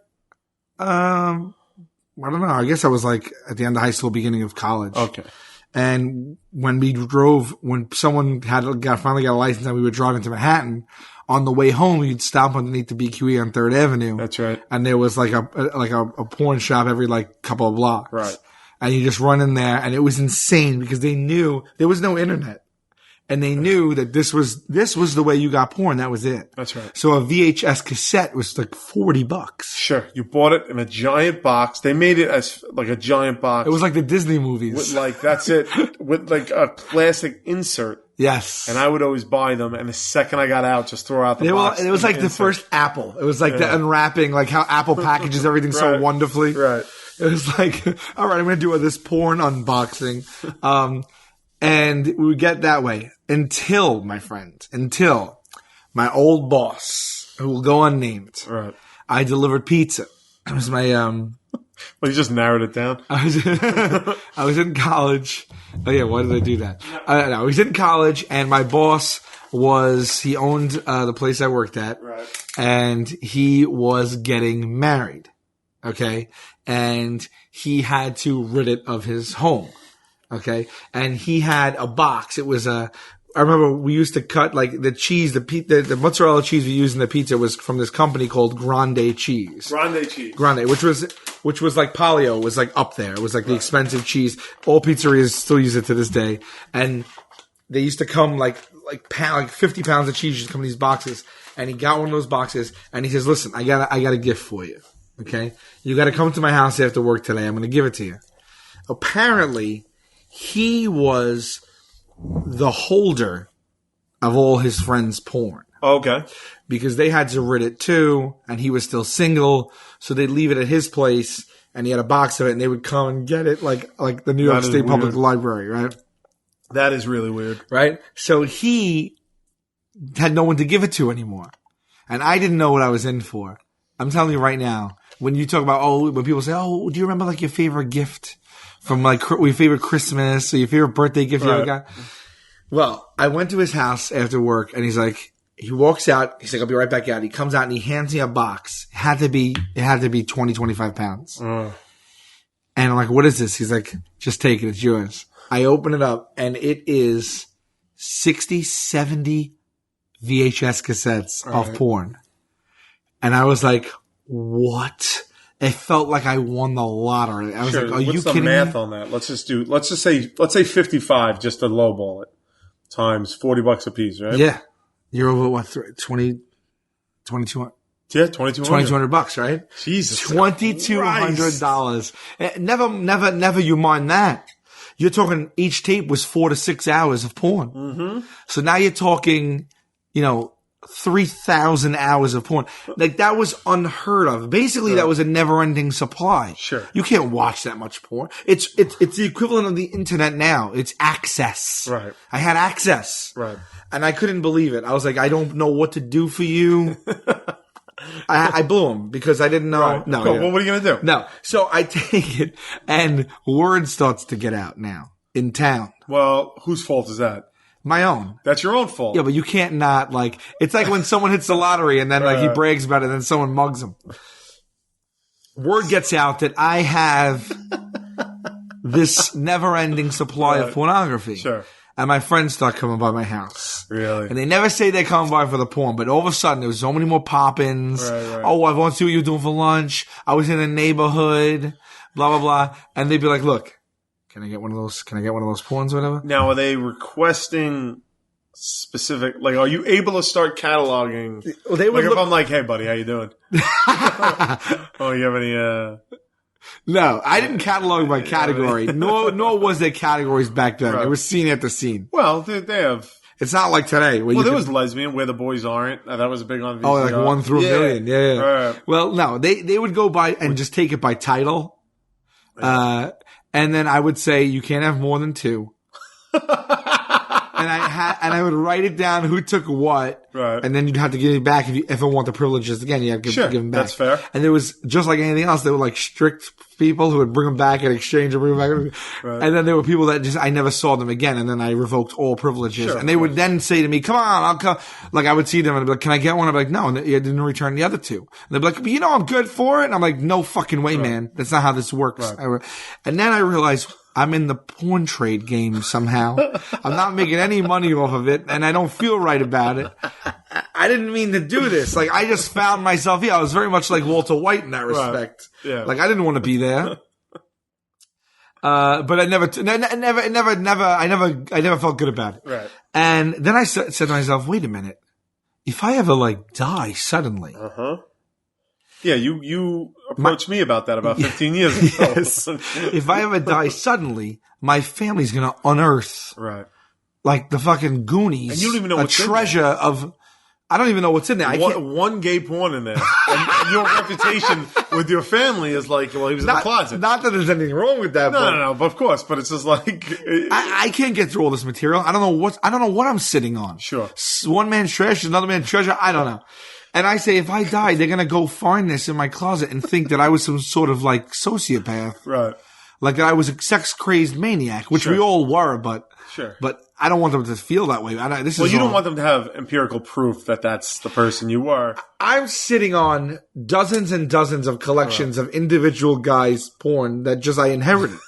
I don't know. I guess I was like at the end of high school, beginning of college. Okay. And when someone finally got a license and we were driving to Manhattan, on the way home, we'd stop underneath the BQE on 3rd Avenue. That's right. And there was like a porn shop every like couple of blocks. Right. And you just run in there, and it was insane because they knew there was no internet. And they knew that this was the way you got porn. That was it. That's right. So a VHS cassette was like $40. Sure. You bought it in a giant box. They made it as like a giant box. It was like the Disney movies. With like, that's it. With like a plastic insert. Yes. And I would always buy them. And the second I got out, just throw out the box. It was like the first Apple. It was like the unwrapping, like how Apple packages everything so wonderfully. Right. It was like, all right, I'm going to do this porn unboxing. And we would get that way until my old boss, who will go unnamed. Right. I delivered pizza. It was my, well, you just narrowed it down. I was in college. Oh yeah, why did I do that? No, I was in college, and my boss he owned the place I worked at. Right. And he was getting married. Okay. And he had to rid it of his home. Okay. And he had a box. It was I remember we used to cut like the cheese, the mozzarella cheese we used in the pizza was from this company called Grande Cheese. Grande, which was like Polio, was like up there. It was like the expensive cheese. All pizzerias still use it to this day. And they used to come like 50 pounds of cheese used to come in these boxes. And he got one of those boxes and he says, listen, I got a gift for you. Okay. You got to come to my house after work today. I'm going to give it to you. Apparently, he was the holder of all his friends' porn. Okay. Because they had to rid it too, and he was still single, so they'd leave it at his place, and he had a box of it, and they would come and get it like the New York State Public Library, right? That is really weird. Right? So he had no one to give it to anymore. And I didn't know what I was in for. I'm telling you right now, when you talk about, when people say, do you remember like your favorite gift? From like your favorite Christmas or your favorite birthday gift you ever got? Well, I went to his house after work, and he walks out. He's like, I'll be right back out. He comes out and he hands me a box. It had to be 20, 25 pounds. And I'm like, what is this? He's like, just take it. It's yours. I open it up, and it is 60, 70 VHS cassettes of porn. And I was like, what? It felt like I won the lottery. I was like, are you kidding me? What's the math on that? Let's say 55 just to lowball it times $40 a piece, right? Yeah. You're over what, 2200? Yeah, $2,200, right? Jesus, $2,200. Never you mind that. You're talking each tape was 4 to 6 hours of porn. Mm-hmm. So now you're talking, 3,000 hours of porn. Like that was unheard of. Basically, that was a never-ending supply. Sure. You can't watch that much porn. It's the equivalent of the internet now. It's access. Right. I had access. Right. And I couldn't believe it. I was like, I don't know what to do for you. I blew him because I didn't know. Right. No. Cool. Well, what are you going to do? No. So I take it and word starts to get out now in town. Well, whose fault is that? My own. That's your own fault. Yeah, but you can't not it's like when someone hits the lottery and then he brags about it and then someone mugs him. Word gets out that I have this never ending supply of pornography. Sure. And my friends start coming by my house. Really? And they never say they come by for the porn, but all of a sudden there was so many more pop-ins. Right. Oh, I want to see what you're doing for lunch. I was in a neighborhood, blah, blah, blah. And they'd be like, look, can I get one of those porns or whatever? Now, are they requesting specific, are you able to start cataloging? Well, they would if I'm like, hey, buddy, how you doing? Oh, you have any, No, I didn't catalog by category. Nor was there categories back then. Right. It was scene after scene. Well, they have. It's not like today. There was lesbian where the boys aren't. That was a big on VCR. Oh, like 1 through a million. Yeah. Right. Well, no, they would go by and just take it by title. And then I would say you can't have more than 2. And I would write it down who took what, right? And then you'd have to give it back if I want the privileges again. You have to give them back. That's fair. And there was just like anything else. There were like strict people who would bring them back in exchange and bring them back. Right. And then there were people that I never saw them again. And then I revoked all privileges. Sure, and they would then say to me, "Come on, I'll come." Like I would see them and I'd be like, "Can I get one?" I'd be like, "No," and I didn't return the other 2. And they'd be like, "But I'm good for it." And I'm like, "No fucking way, man. That's not how this works." Right. And then I realized I'm in the porn trade game somehow. I'm not making any money off of it, and I don't feel right about it. I didn't mean to do this. I just found myself. Yeah, I was very much like Walter White in that respect. Right. Yeah. I didn't want to be there. But I never felt good about it. Right. And then I said to myself, wait a minute. If I ever die suddenly. Uh-huh. Yeah, you approached me about that about 15 years ago. Yes. If I ever die suddenly, my family's going to unearth. Right. Like the fucking Goonies. And you don't even know what's treasure in there. of. I don't even know what's in there. One gay porn in there. And your reputation with your family is like, well, he was in the closet. Not that there's anything wrong with that. No, but of course. But it's just like I can't get through all this material. I don't know what I'm sitting on. Sure. One man's trash, another man's treasure. I don't know. And I say, if I die, they're gonna go find this in my closet and think that I was some sort of sociopath, right? Like that I was a sex crazed maniac, which we all were, but sure. But I don't want them to feel that way. You don't want them to have empirical proof that that's the person you were. I'm sitting on dozens and dozens of collections of individual guys' porn that I inherited.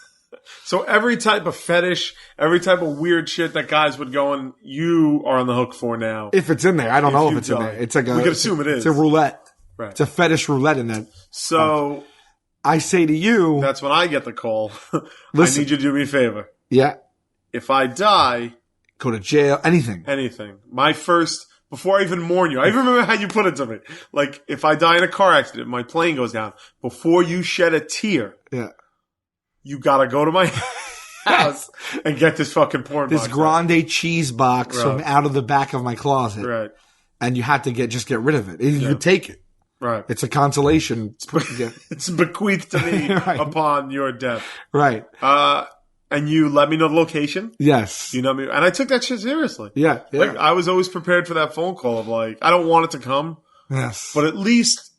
So every type of fetish, every type of weird shit that guys would go on, you are on the hook for now. If it's in there. I don't know if it's in there. It's like we can assume it is. It's a roulette. Right. It's a fetish roulette in that. So I say to you. That's when I get the call. Listen, I need you to do me a favor. Yeah. If I die. Go to jail. Anything. My first, before I even mourn you, I even remember how you put it to me. Like, if I die in a car accident, my plane goes down, before you shed a tear. Yeah. You gotta go to my house and get this fucking porn box. This grande out. Cheese box from out of the back of my closet. Right. And you had to get rid of it. You could take it. Right. It's a consolation. It's bequeathed to me upon your death. Right. And you let me know the location. Yes. You know me. And I took that shit seriously. Yeah. Like, I was always prepared for that phone call of I don't want it to come. Yes. But at least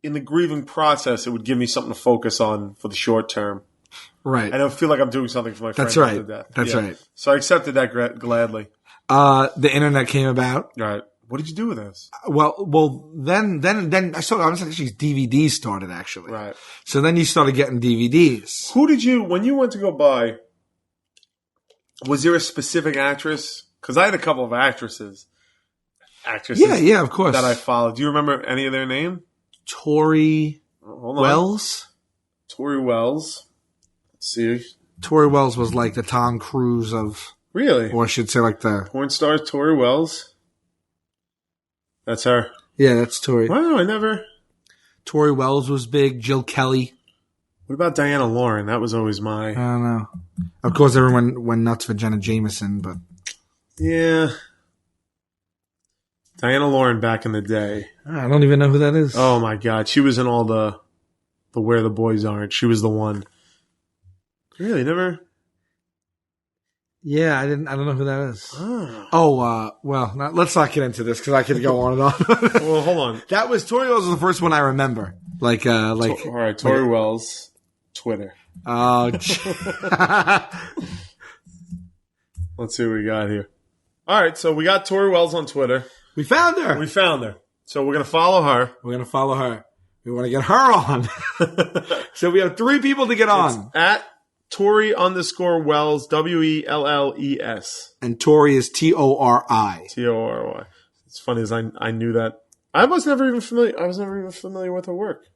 in the grieving process, it would give me something to focus on for the short term. Right. And I don't feel like I'm doing something for my friends after death. That's right. So I accepted that gladly. The internet came about. Right. What did you do with this? Well, then I was actually DVDs started actually. Right. So then you started getting DVDs. When you went to go buy, was there a specific actress? Because I had a couple of actresses actresses. Yeah, of course. That I followed. Do you remember any of their name? Tori Wells. Tori Wells. Let's see. Tori Wells was like the Tom Cruise of... Really? Or I should say like the... Porn star Tori Wells. That's her. Yeah, that's Tori. Wow, I never... Tori Wells was big. Jill Kelly. What about Diana Lauren? That was always my... I don't know. Of course, everyone went nuts for Jenna Jameson, but... Yeah. Diana Lauren back in the day. I don't even know who that is. Oh, my God. She was in all the Where the Boys Aren't. She was the one. Really? Never... Yeah, I don't know who that is. Let's not get into this because I could go on and on. Well, hold on. That was Tori Wells was the first one I remember. All right, Tori Wells, Twitter. Oh, let's see what we got here. All right, so we got Tori Wells on Twitter. We found her. So we're gonna follow her. We want to get her on. So we have 3 people to get on. It's at Tori_Wells, WELLES. And Tori is TORI. TORY. It's funny as I knew that. I was never even familiar with her work.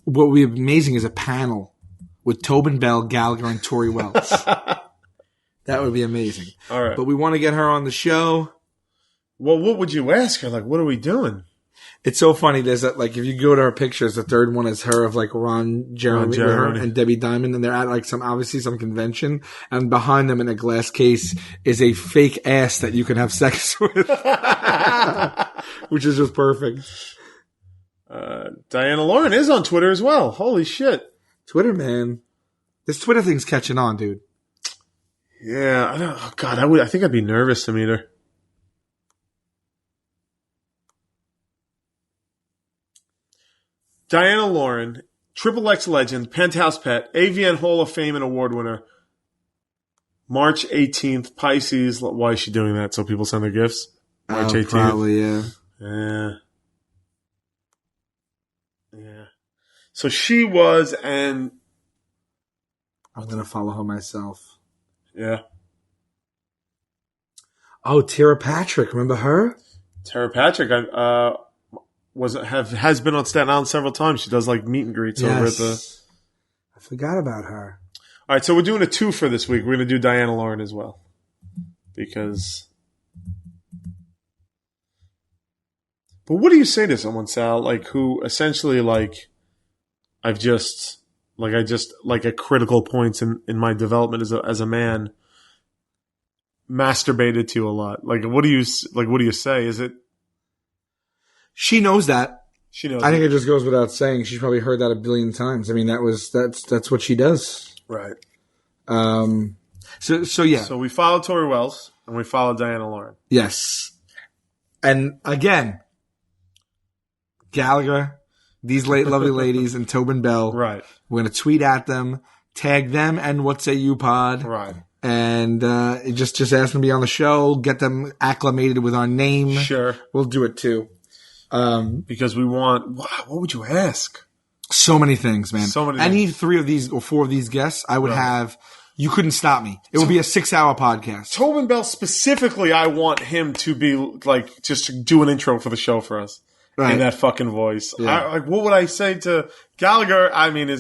What would be amazing is a panel with Tobin Bell, Gallagher, and Tori Wells. That would be amazing. All right. But we want to get her on the show. Well, what would you ask her? Like, what are we doing? It's so funny. There's that, like, if you go to her pictures, the third one is her of like Ron Jeremy and Debbie Diamond, and they're at like some convention, and behind them in a glass case is a fake ass that you can have sex with, which is just perfect. Diana Lauren is on Twitter as well. Holy shit. Twitter, man. This Twitter thing's catching on, dude. Yeah. I think I'd be nervous to meet her. Diana Lauren, Triple X legend, Penthouse pet, AVN Hall of Fame and award winner. March 18th, Pisces. Why is she doing that? So people send their gifts? March 18th. Probably, yeah. Yeah. So she was, and... I'm going to follow her myself. Yeah. Oh, Tara Patrick. Remember her? Tara Patrick, has been on Staten Island several times. She does like meet and greets over at the... I forgot about her. All right, so we're doing a 2 for this week. We're going to do Diana Lauren as well. Because... But what do you say to someone, Sal, like, who essentially, like, I just, at critical points in my development as a man, masturbated to a lot? Like, what do you say? Is it... She knows that. I think it just goes without saying. She's probably heard that a billion times. I mean, that's what she does. Right. So yeah. So we follow Tori Wells and we follow Diana Lauren. Yes. And again, Gallagher, these lovely ladies, and Tobin Bell. Right. We're going to tweet at them, tag them, and What Say You Pod. Right. And just ask them to be on the show, get them acclimated with our name. Sure. We'll do it too. Because we want, what would you ask? So many things, man. So many Any things. 3 of these or 4 of these guests, I would have, you couldn't stop me. It would be a 6-hour podcast. Tobin Bell specifically, I want him to be like, just to do an intro for the show for us. Right. In that fucking voice. Yeah. What would I say to Gallagher? I mean,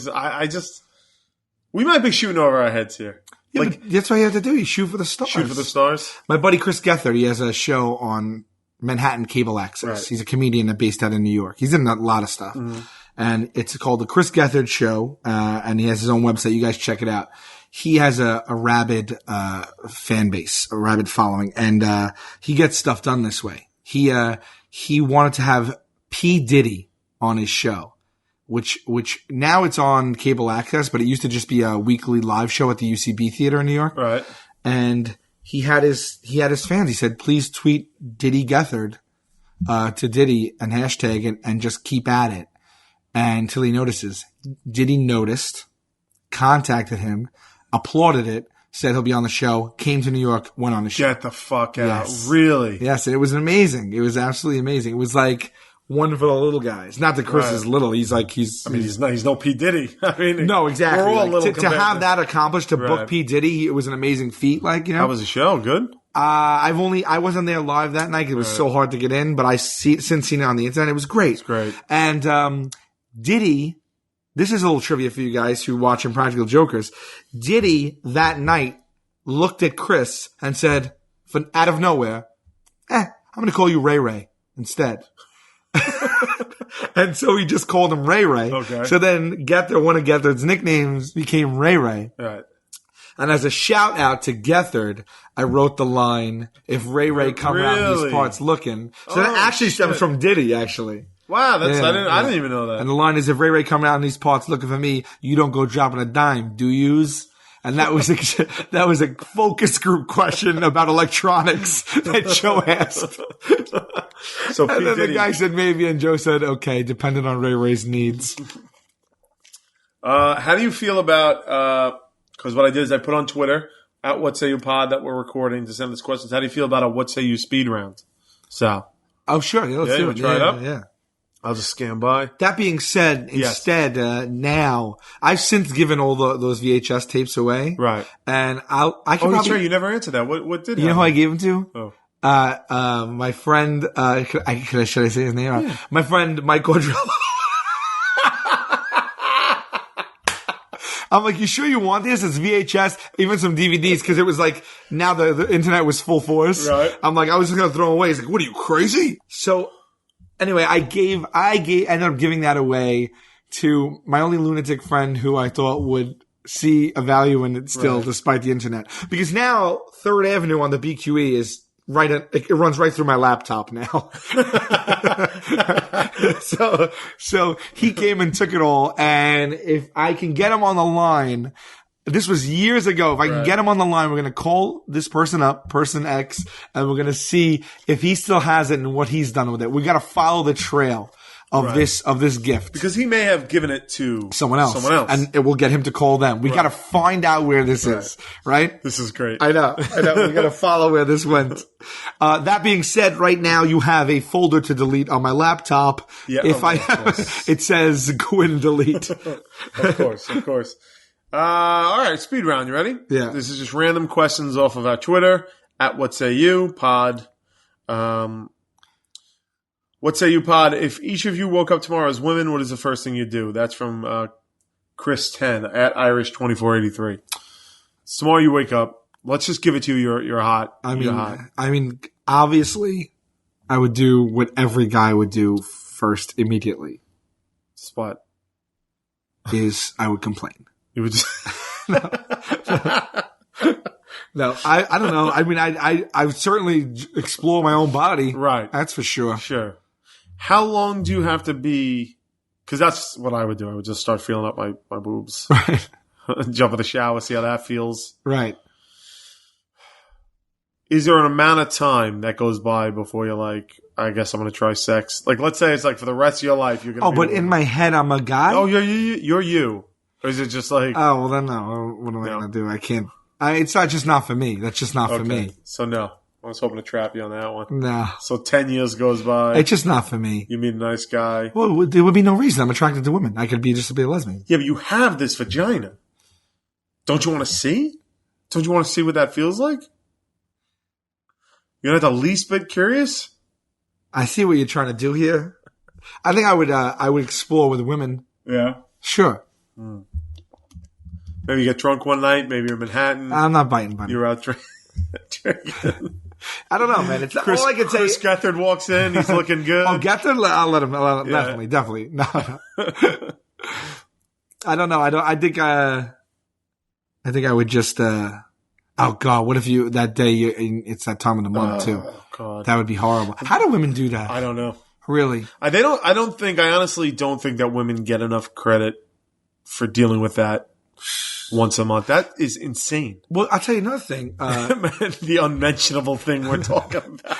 we might be shooting over our heads here. Yeah, like, that's what you have to do. You shoot for the stars. Shoot for the stars. My buddy Chris Gethard, he has a show on Manhattan Cable Access. Right. He's a comedian based out in New York. He's in a lot of stuff. Mm-hmm. And it's called The Chris Gethard Show. And he has his own website. You guys check it out. He has a rabid, fan base, a rabid following. And, he gets stuff done this way. He wanted to have P. Diddy on his show, which now it's on cable access, but it used to just be a weekly live show at the UCB Theater in New York. Right. And he had his fans. He said, please tweet Diddy Gethard, to Diddy and hashtag it and just keep at it until he notices. Diddy noticed, contacted him, applauded it, said he'll be on the show, came to New York, went on the show. Get the fuck out. Yes. Really? Yes. And it was amazing. It was absolutely amazing. It was like one for the little guys. Not that Chris is little. He's no P. Diddy. I mean, no, exactly. We're all little to have that accomplished, to book P. Diddy, it was an amazing feat. Like, you know. How was the show? Good? I wasn't there live that night. It was so hard to get in, but since seen it on the internet. It was great. It's great. And Diddy, this is a little trivia for you guys who watch Impractical Jokers. Diddy that night looked at Chris and said, out of nowhere, I'm going to call you Ray Ray instead. And so he just called him Ray Ray. Okay. So then one of Gethard's nicknames became Ray Ray. Right. And as a shout out to Gethard, I wrote the line, if Ray Ray come around these parts looking. So that actually stems from Diddy, actually. Wow, I didn't even know that. And the line is, if Ray Ray come around these parts looking for me, you don't go dropping a dime, do yous? And that was a focus group question about electronics that Joe asked. So and then the guy said maybe, and Joe said, okay, depending on Ray Ray's needs. How do you feel about, because what I did is I put on Twitter, at What Say You Pod, that we're recording to send us questions. How do you feel about a What Say You speed round, Sal? Oh, sure. Yeah, let's do it. Try it up? Yeah. I'll just scan by. That being said, instead, now, I've since given all those VHS tapes away. Right. And I can probably... that's right. You never answered that. What did you know who I gave them to? Oh. My friend, should I say his name? Yeah. My friend, Mike Cordrello. I'm like, you sure you want this? It's VHS, even some DVDs, because it was like, now the internet was full force. Right. I'm like, I was just going to throw them away. He's like, what are you, crazy? So, anyway, I ended up giving that away to my only lunatic friend who I thought would see a value in it still, despite the internet. Because now, 3rd Avenue on the BQE is it runs right through my laptop now. So he came and took it all. And if I can get him on the line, this was years ago. If I can get him on the line, we're going to call this person up, person X, and we're going to see if he still has it and what he's done with it. We got to follow the trail of this gift. Because he may have given it to someone else. And it will get him to call them. We got to find out where this is, right? This is great. I know. We got to follow where this went. That being said, right now you have a folder to delete on my laptop. Yeah. It says go in and delete. Of course. All right. Speed round. You ready? Yeah. This is just random questions off of our Twitter at What Say You Pod. What say you, Pod? If each of you woke up tomorrow as women, what is the first thing you'd do? That's from Chris 10 at Irish 2483. Tomorrow you wake up. Let's just give it to you. You're hot. I mean, obviously, I would do what every guy would do first immediately. Spot. Is I would complain. You would. No, I don't know. I mean, I would certainly explore my own body. Right. That's for sure. Sure. How long do you have to be? Because that's what I would do. I would just start feeling up my boobs. Right. Jump in the shower, see how that feels. Right. Is there an amount of time that goes by before you're like, I guess I'm going to try sex? Like, let's say it's like for the rest of your life, you're going to be... Oh, but in my head, I'm a guy? Oh, you're you. Or is it just like... Oh, well, then no. What am I going to do? I can't... It's not for me. That's just not for me. So no. I was hoping to trap you on that one. No. So 10 years goes by. It's just not for me. You meet a nice guy. Well, there would be no reason. I'm attracted to women. I could be just to be a lesbian. Yeah, but you have this vagina. Don't you want to see? Don't you want to see what that feels like? You're not the least bit curious? I see what you're trying to do here. I think I would explore with women. Yeah. Sure. Maybe you get drunk one night. Maybe you're in Manhattan. I'm not biting, buddy. You're out drinking. I don't know, man. It's all I can say. Chris Gethard walks in. He's looking good. Oh, Gethard? I'll let him. Yeah. Definitely. No. I don't know. I think I would just. Oh God! What if that day? It's that time of the month too. God, that would be horrible. How do women do that? I don't know. Really? I honestly don't think that women get enough credit for dealing with that once a month. That is insane. Well, I'll tell you another thing. The unmentionable thing we're talking about.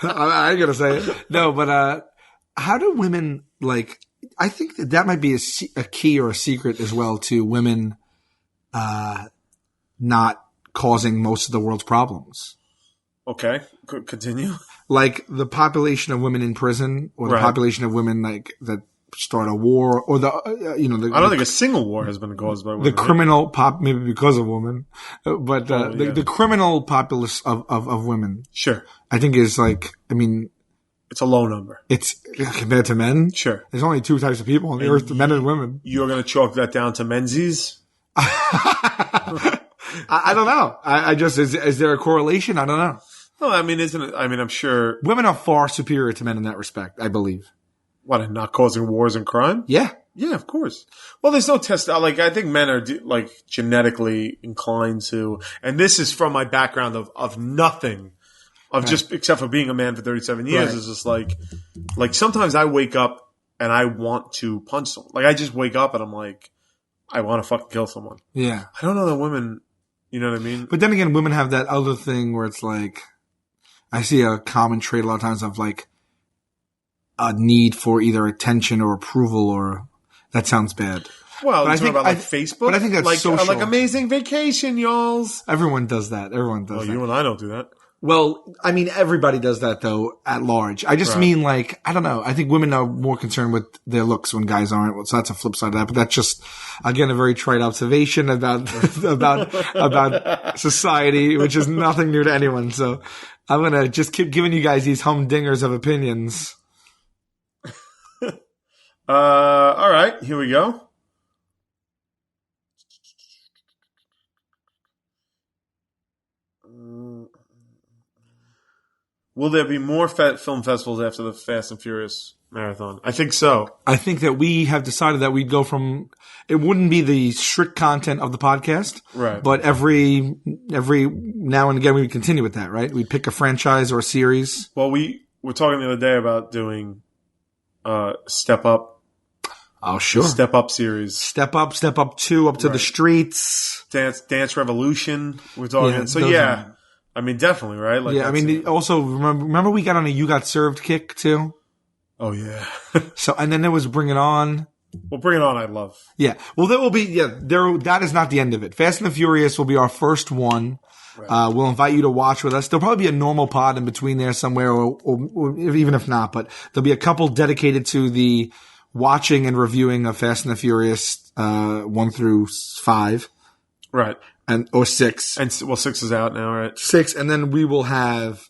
I ain't gonna say it. No, but how do women like? I think that might be a key or a secret as well to women not causing most of the world's problems. Okay, continue. Like the population of women in prison, or the population of women like that start a war, or the I don't think a single war has been caused by women. The criminal maybe because of women, but the criminal populace of women. Sure. I think is like, I mean, it's a low number. It's compared to men. Sure. There's only two types of people on the earth, men and women. You're going to chalk that down to menzies? I don't know. I just, is there a correlation? I don't know. No, I mean, isn't it? I mean, I'm sure women are far superior to men in that respect, I believe. What, in not causing wars and crime? Yeah. Yeah, of course. Well, there's no test. Like, I think men are like genetically inclined to, and this is from my background of nothing, of right. Just except for being a man for 37 years. Right. Is just like sometimes I wake up and I want to punch someone. Like, I just wake up and I'm like, I want to fucking kill someone. Yeah. I don't know that women, you know what I mean? But then again, women have that other thing where it's like, I see a common trait a lot of times of like a need for either attention or approval, or that sounds bad. Well, I think about like Facebook, but I think that's like social. Like amazing vacation, y'alls. Everyone does that. Well, you and I don't do that. Well, I mean, everybody does that though at large. I just mean like, I don't know. I think women are more concerned with their looks when guys aren't. So that's a flip side of that. But that's just, again, a very trite observation about society, which is nothing new to anyone. So I'm going to just keep giving you guys these humdingers of opinions. All right, here we go. Will there be more film festivals after the Fast and Furious marathon? I think so. I think that we have decided that we'd go from, it wouldn't be the strict content of the podcast. Right. But every now and again we would continue with that, right? We'd pick a franchise or a series. Well, we were talking the other day about doing Step Up. Oh, sure. Step Up series. Step Up 2, Up to the Streets. Dance Revolution. We're talking. Yeah, so yeah. I mean, definitely, right? Like, yeah, I mean, also, remember we got on a You Got Served kick, too? Oh, yeah. So, and then there was Bring It On. Well, Bring It On, I love. Yeah. Well, there will be, that is not the end of it. Fast and the Furious will be our first one. Right. We'll invite you to watch with us. There'll probably be a normal pod in between there somewhere, or even if not, but there'll be a couple dedicated to the watching and reviewing of Fast and the Furious, 1 through 5. Right. Or 6. And 6 is out now, right? 6, and then we will have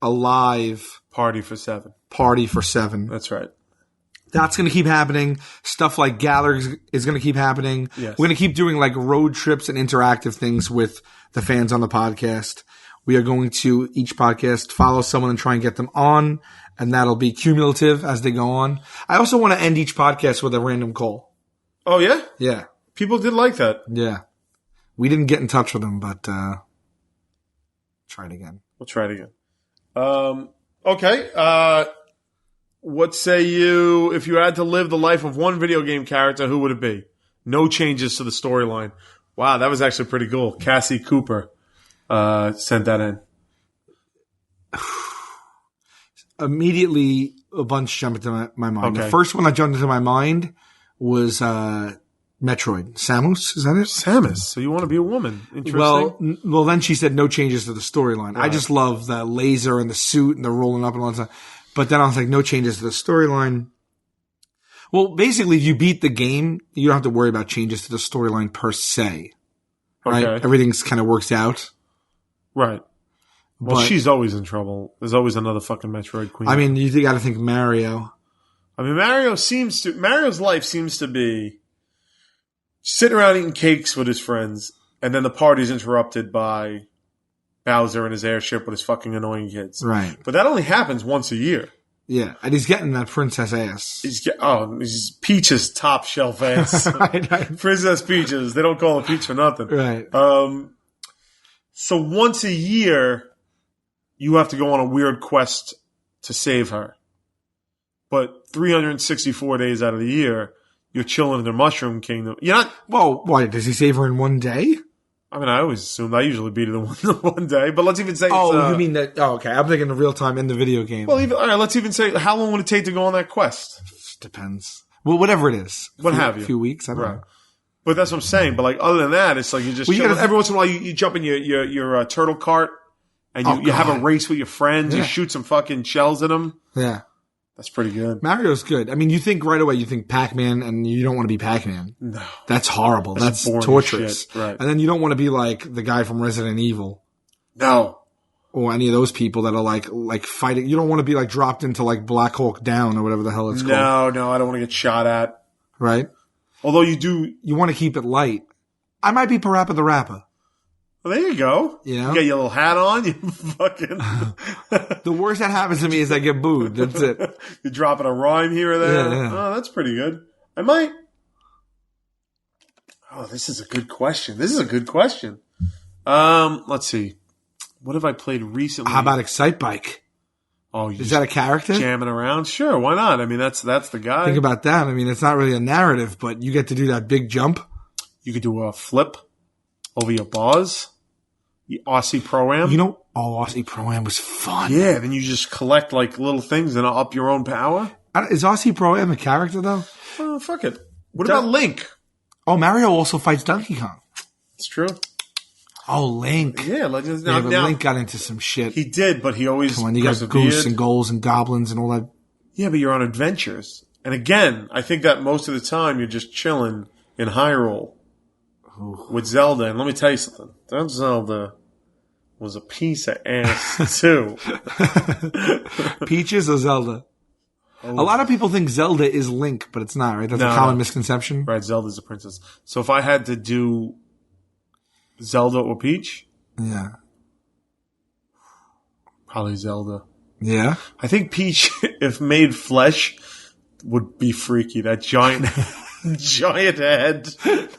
a live party for 7. That's right. That's going to keep happening. Stuff like Gallagher is going to keep happening. Yes. We're going to keep doing like road trips and interactive things with the fans on the podcast. We are going to each podcast follow someone and try and get them on, and that'll be cumulative as they go on. I also want to end each podcast with a random call. Oh, yeah? Yeah. People did like that. Yeah. We didn't get in touch with them, but try it again. We'll try it again. Okay. What say you, if you had to live the life of one video game character, who would it be? No changes to the storyline. Wow, that was actually pretty cool. Cassie Cooper sent that in. Immediately, a bunch jumped into my mind. Okay. The first one that jumped into my mind was Metroid. Samus, is that it? Samus. So you want to be a woman. Interesting. Well, then she said no changes to the storyline. Right. I just love the laser and the suit and the rolling up and all that stuff. But then I was like, no changes to the storyline. Well, basically, if you beat the game, you don't have to worry about changes to the storyline per se. Right? Okay. Everything's kind of works out. Right. Well, she's always in trouble. There's always another fucking Metroid queen. I mean, you got to think Mario. I mean, Mario's life seems to be sitting around eating cakes with his friends, and then the party's interrupted by Bowser and his airship with his fucking annoying kids. Right. But that only happens once a year. Yeah, and he's getting that princess ass. He's Peach's top shelf ass. right. Princess Peaches. They don't call her Peach for nothing. Right. So once a year, you have to go on a weird quest to save her. But 364 days out of the year, you're chilling in the Mushroom Kingdom. You're not. Well, why does he save her in one day? I mean, I always assumed. I usually beat it in one day. But let's even say. Oh, you mean that? Oh, okay. I'm thinking of real time in the video game. Well, all right. Let's even say, how long would it take to go on that quest? Depends. Well, whatever it is. A few weeks. I don't know. But that's what I'm saying. But like, other than that, it's like you just every once in a while you jump in your turtle cart and you have a race with your friends. Yeah. You shoot some fucking shells at them. Yeah. That's pretty good. Mario's good. I mean, you think right away, you think Pac-Man, and you don't want to be Pac-Man. No. That's horrible. That's boring torturous. shit. Right. And then you don't want to be like the guy from Resident Evil. No. Or any of those people that are like fighting. You don't want to be like dropped into like Black Hawk Down or whatever the hell it's called. No, I don't want to get shot at. Right? Although you do. You want to keep it light. I might be Parappa the Rapper. Well, there you go. You know? You got your little hat on. You fucking. The worst that happens to me is I get booed. That's it. You're dropping a rhyme here or there. Yeah. Oh, that's pretty good. I might. Oh, this is a good question. Let's see. What have I played recently? How about Excite Bike? Oh, is that a character? Jamming around? Sure, why not? I mean, that's the guy. Think about that. I mean, it's not really a narrative, but you get to do that big jump. You could do a flip over your bars. The Aussie Pro-Am. Aussie Pro-Am was fun. Yeah, then you just collect like little things and up your own power. Is Aussie Pro-Am a character, though? Oh, fuck it. What about Link? Oh, Mario also fights Donkey Kong. It's true. Oh, Link. Yeah, Legends. Now, Link got into some shit. He did, but he always you got ghosts and ghouls and goblins and all that. Yeah, but you're on adventures. And again, I think that most of the time you're just chilling in Hyrule with Zelda. And let me tell you something. That Zelda was a piece of ass, too. Peaches or Zelda? A lot of people think Zelda is Link, but it's not, right? That's a common misconception. Right, Zelda's a princess. So if I had to do Zelda or Peach? Yeah. Probably Zelda. Yeah? I think Peach, if made flesh, would be freaky. That giant head.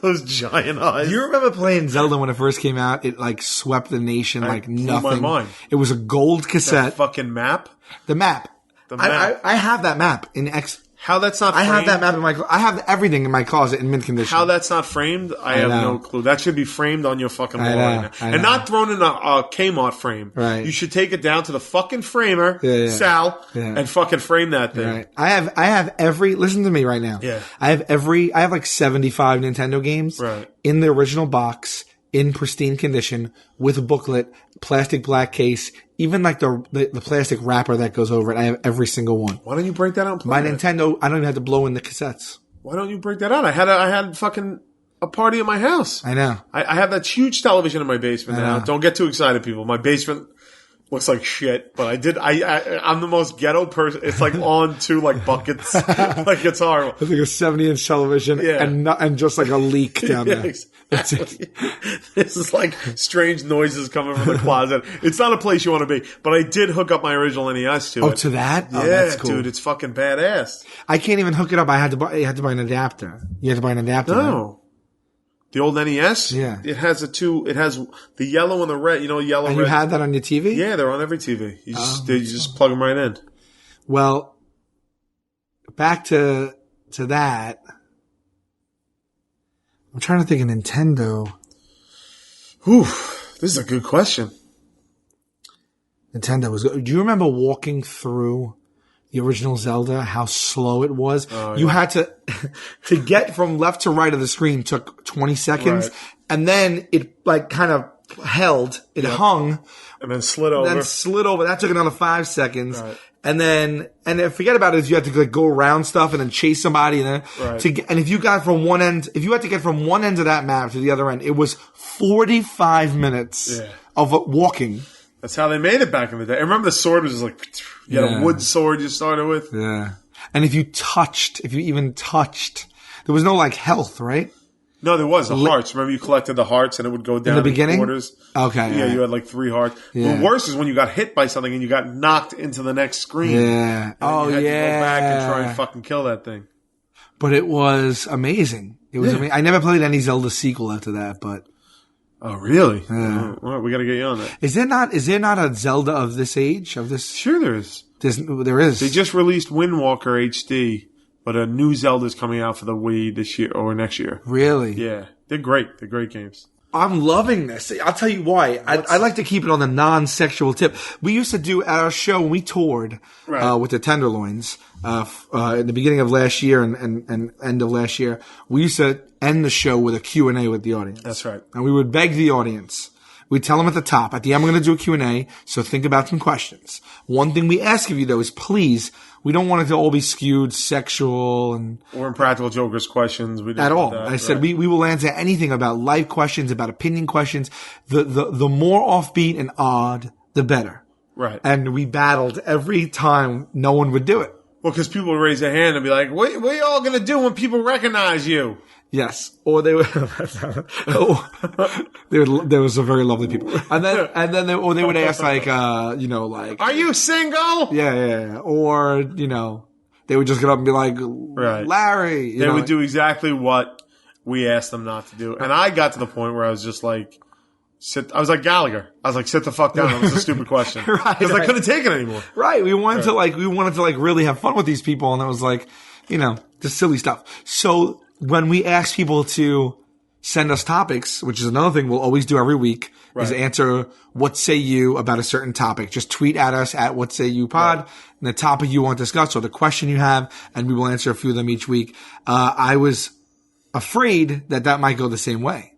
Those giant eyes. Do you remember playing Zelda when it first came out? It like swept the nation like nothing. Blew my mind. It was a gold cassette. That fucking map? The map. I have that map in X. How that's not framed? I have that map in my I have everything in my closet in mint condition. How that's not framed? I have no clue. That should be framed on your fucking wall right now. And not thrown in a Kmart frame. Right. You should take it down to the fucking framer, Sal, and fucking frame that thing. Right. I have every, listen to me right now. Yeah. I have like 75 Nintendo games in the original box, in pristine condition, with a booklet, plastic black case, even like the plastic wrapper that goes over it. I have every single one. Why don't you break that out and play My Nintendo, I don't even have to blow in the cassettes. Why don't you break that out? I had fucking a party at my house. I know. I have that huge television in my basement now. Don't get too excited, people. My basement looks like shit, but I'm the most ghetto person. It's like on two like buckets. Like it's horrible. It's like a 70-inch television and just like a leak down there. Exactly. This is like strange noises coming from the closet. It's not a place you want to be, but I did hook up my original NES to it. Oh, to that? Yeah, that's cool. dude, it's fucking badass. I can't even hook it up. You had to buy an adapter. You had to buy an adapter. No. Right? The old NES? Yeah. It has the yellow and the red, yellow and red. And you had that on your TV? Yeah, they're on every TV. You just plug them right in. Well, back to that. I'm trying to think of Nintendo. Whew, this is a good question. Nintendo was good. Do you remember walking through the original Zelda, how slow it was? Oh, you had to get from left to right of the screen took 20 seconds. Right. And then it like kind of held, it hung. And then slid over. That took another 5 seconds. Right. And then, forget about it, is you had to like go around stuff and then chase somebody and then and if you got from one end, if you had to get from one end of that map to the other end, it was 45 minutes of walking. That's how they made it back in the day. I remember the sword was just like, you had a wood sword you started with. Yeah. And if you even touched, there was no like health, right? No, there was. The hearts. Remember you collected the hearts and it would go down in the beginning? Quarters? Okay. Yeah, you had like 3 hearts. Yeah. The worst is when you got hit by something and you got knocked into the next screen. Yeah. And you had to go back and try and fucking kill that thing. But it was amazing. It was amazing. I never played any Zelda sequel after that, but. Oh, really? Yeah. All right, we got to get you on that. Is there not a Zelda of this age? Sure there is. There is. They just released Wind Walker HD, but a new Zelda's coming out for the Wii this year or next year. Really? Yeah. They're great. They're great games. I'm loving this. I'll tell you why. I like to keep it on the non-sexual tip. We used to do at our show when we toured with the Tenderloins in the beginning of last year and end of last year. We used to end the show with a Q&A with the audience. That's right. And we would beg the audience. We'd tell them at the end, we're going to do a Q&A, so think about some questions. One thing we ask of you, though, is please, We don't want it to all be skewed sexual and or Impractical Jokers questions. We didn't at all. do that, I said we will answer anything about life questions, about opinion questions. The more offbeat and odd, the better. Right. And we battled every time. No one would do it. Well, because people would raise their hand and be like, what are you all going to do when people recognize you? Yes. Or they were, there was some very lovely people. And then they would ask like, like, are you single? Yeah. Or, they would just get up and be like, right. Larry. They would do exactly what we asked them not to do. And I got to the point where I was just like, I was like Gallagher. I was like, sit the fuck down. That was a stupid question. Because I couldn't take it anymore. Right. We wanted to really have fun with these people. And it was like, just silly stuff. So when we ask people to send us topics, which is another thing we'll always do every week, is answer what say you about a certain topic. Just tweet at us at what say you pod, and the topic you want discussed or the question you have, and we will answer a few of them each week. I was afraid that might go the same way.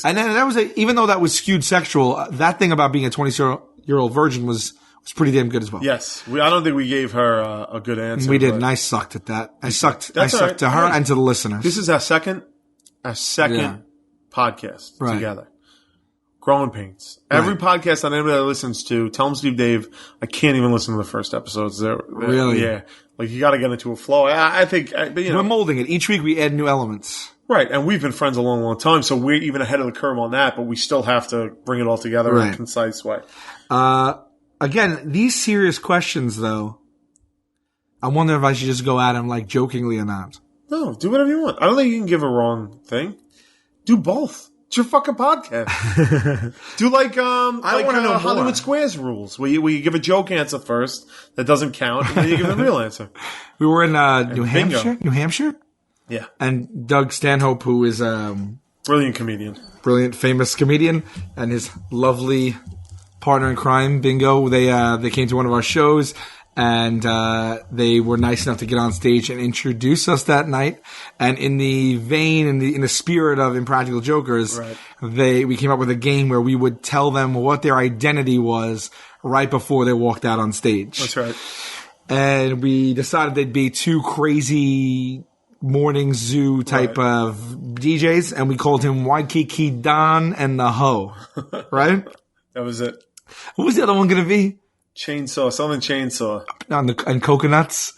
And then that was even though that was skewed sexual, that thing about being a 20-year-old virgin was pretty damn good as well. Yes. I don't think we gave her a good answer. We did, and I sucked at that. I sucked to her and to the listeners. This is our second podcast together. Growing Pains. Every podcast that anybody listens to, tell them Steve Dave, I can't even listen to the first episodes. Really? Yeah. Like, you got to get into a flow. I think, we're molding it. Each week we add new elements. Right. And we've been friends a long, long time, so we're even ahead of the curve on that, but we still have to bring it all together in a concise way. Again, these serious questions, though, I wonder if I should just go at them, like, jokingly or not. No, do whatever you want. I don't think you can give a wrong thing. Do both. It's your fucking podcast. Do like Hollywood Squares rules, where you give a joke answer first that doesn't count, and then you give the real answer. We were in New Hampshire? Yeah. And Doug Stanhope, who is brilliant comedian. Brilliant, famous comedian, and his lovely partner in crime, Bingo, they came to one of our shows, and they were nice enough to get on stage and introduce us that night. And in the vein, in the spirit of Impractical Jokers, we came up with a game where we would tell them what their identity was right before they walked out on stage. That's right. And we decided they'd be two crazy morning zoo type of DJs, and we called him Waikiki Don and the Ho. Right? That was it. What was the other one going to be? Something chainsaw. And coconuts.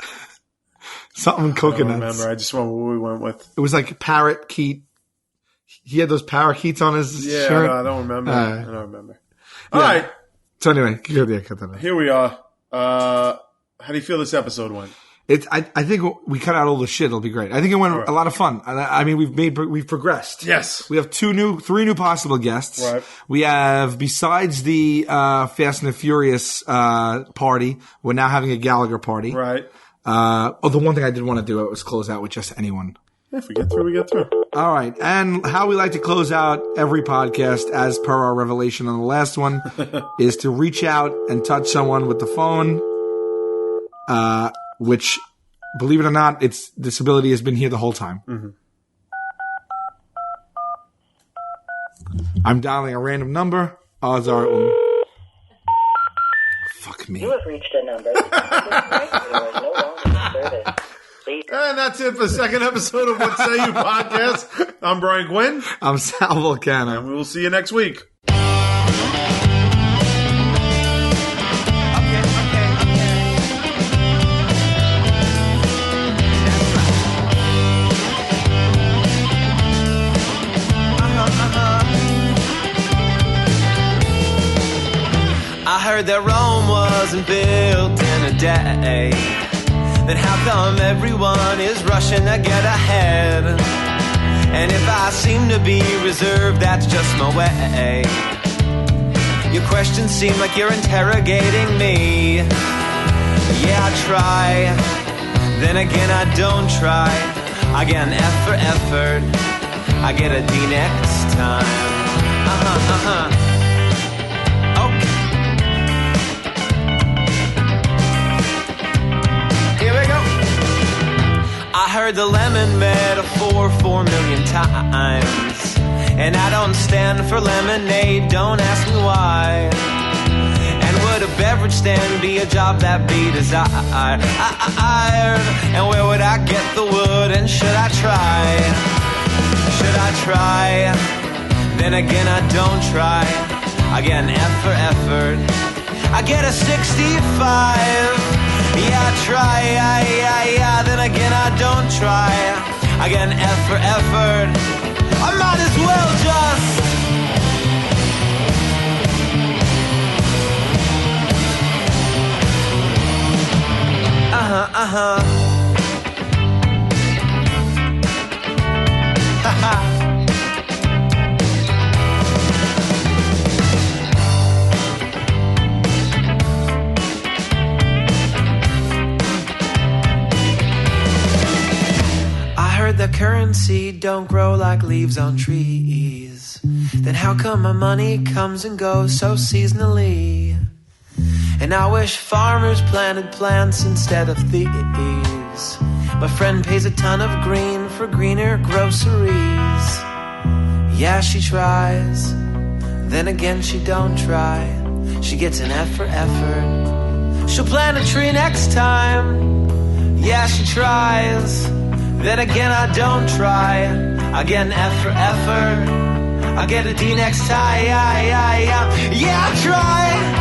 Something coconuts. I don't remember. I just remember what we went with. It was like parakeet. He had those parakeets on his shirt. I don't remember. I don't remember. All right. So anyway, here we are. How do you feel this episode went? I think we cut out all the shit. It'll be great. I think it went a lot of fun. I mean, we've progressed. Yes. We have three new possible guests. Right. We have, besides the Fast and the Furious party, we're now having a Gallagher party. Right. The one thing I did want to do was close out with just anyone. Yeah, if we get through, we get through. All right. And how we like to close out every podcast, as per our revelation on the last one, is to reach out and touch someone with the phone. Which, believe it or not, this ability has been here the whole time. Mm-hmm. I'm dialing a random number. Odds are it will... Fuck me. You have reached a number. This number is no longer in service. Please. And that's it for the second episode of What Say You podcast. I'm Brian Gwynn. I'm Sal Volcano. And we will see you next week. I heard that Rome wasn't built in a day. Then how come everyone is rushing to get ahead? And if I seem to be reserved, that's just my way. Your questions seem like you're interrogating me. Yeah, I try. Then again, I don't try. I get an F for effort. I get a D next time. Okay. Here we go. I heard the lemon metaphor 4 million times. And I don't stand for lemonade, don't ask me why. And would a beverage average stand be a job that be desired? And where would I get the wood, and should I try? Should I try? Then again I don't try. I get an F for effort. I get a 65. Yeah, I try, yeah. Then again I don't try. I get an F for effort. I might as well just I heard the currency don't grow like leaves on trees. Then how come my money comes and goes so seasonally? And I wish farmers planted plants instead of thieves. My friend pays a ton of green for greener groceries. Yeah, she tries. Then again, she don't try. She gets an F for effort. She'll plant a tree next time. Yeah, she tries. Then again, I don't try. I get an F for effort. I get a D next time. Yeah, I try.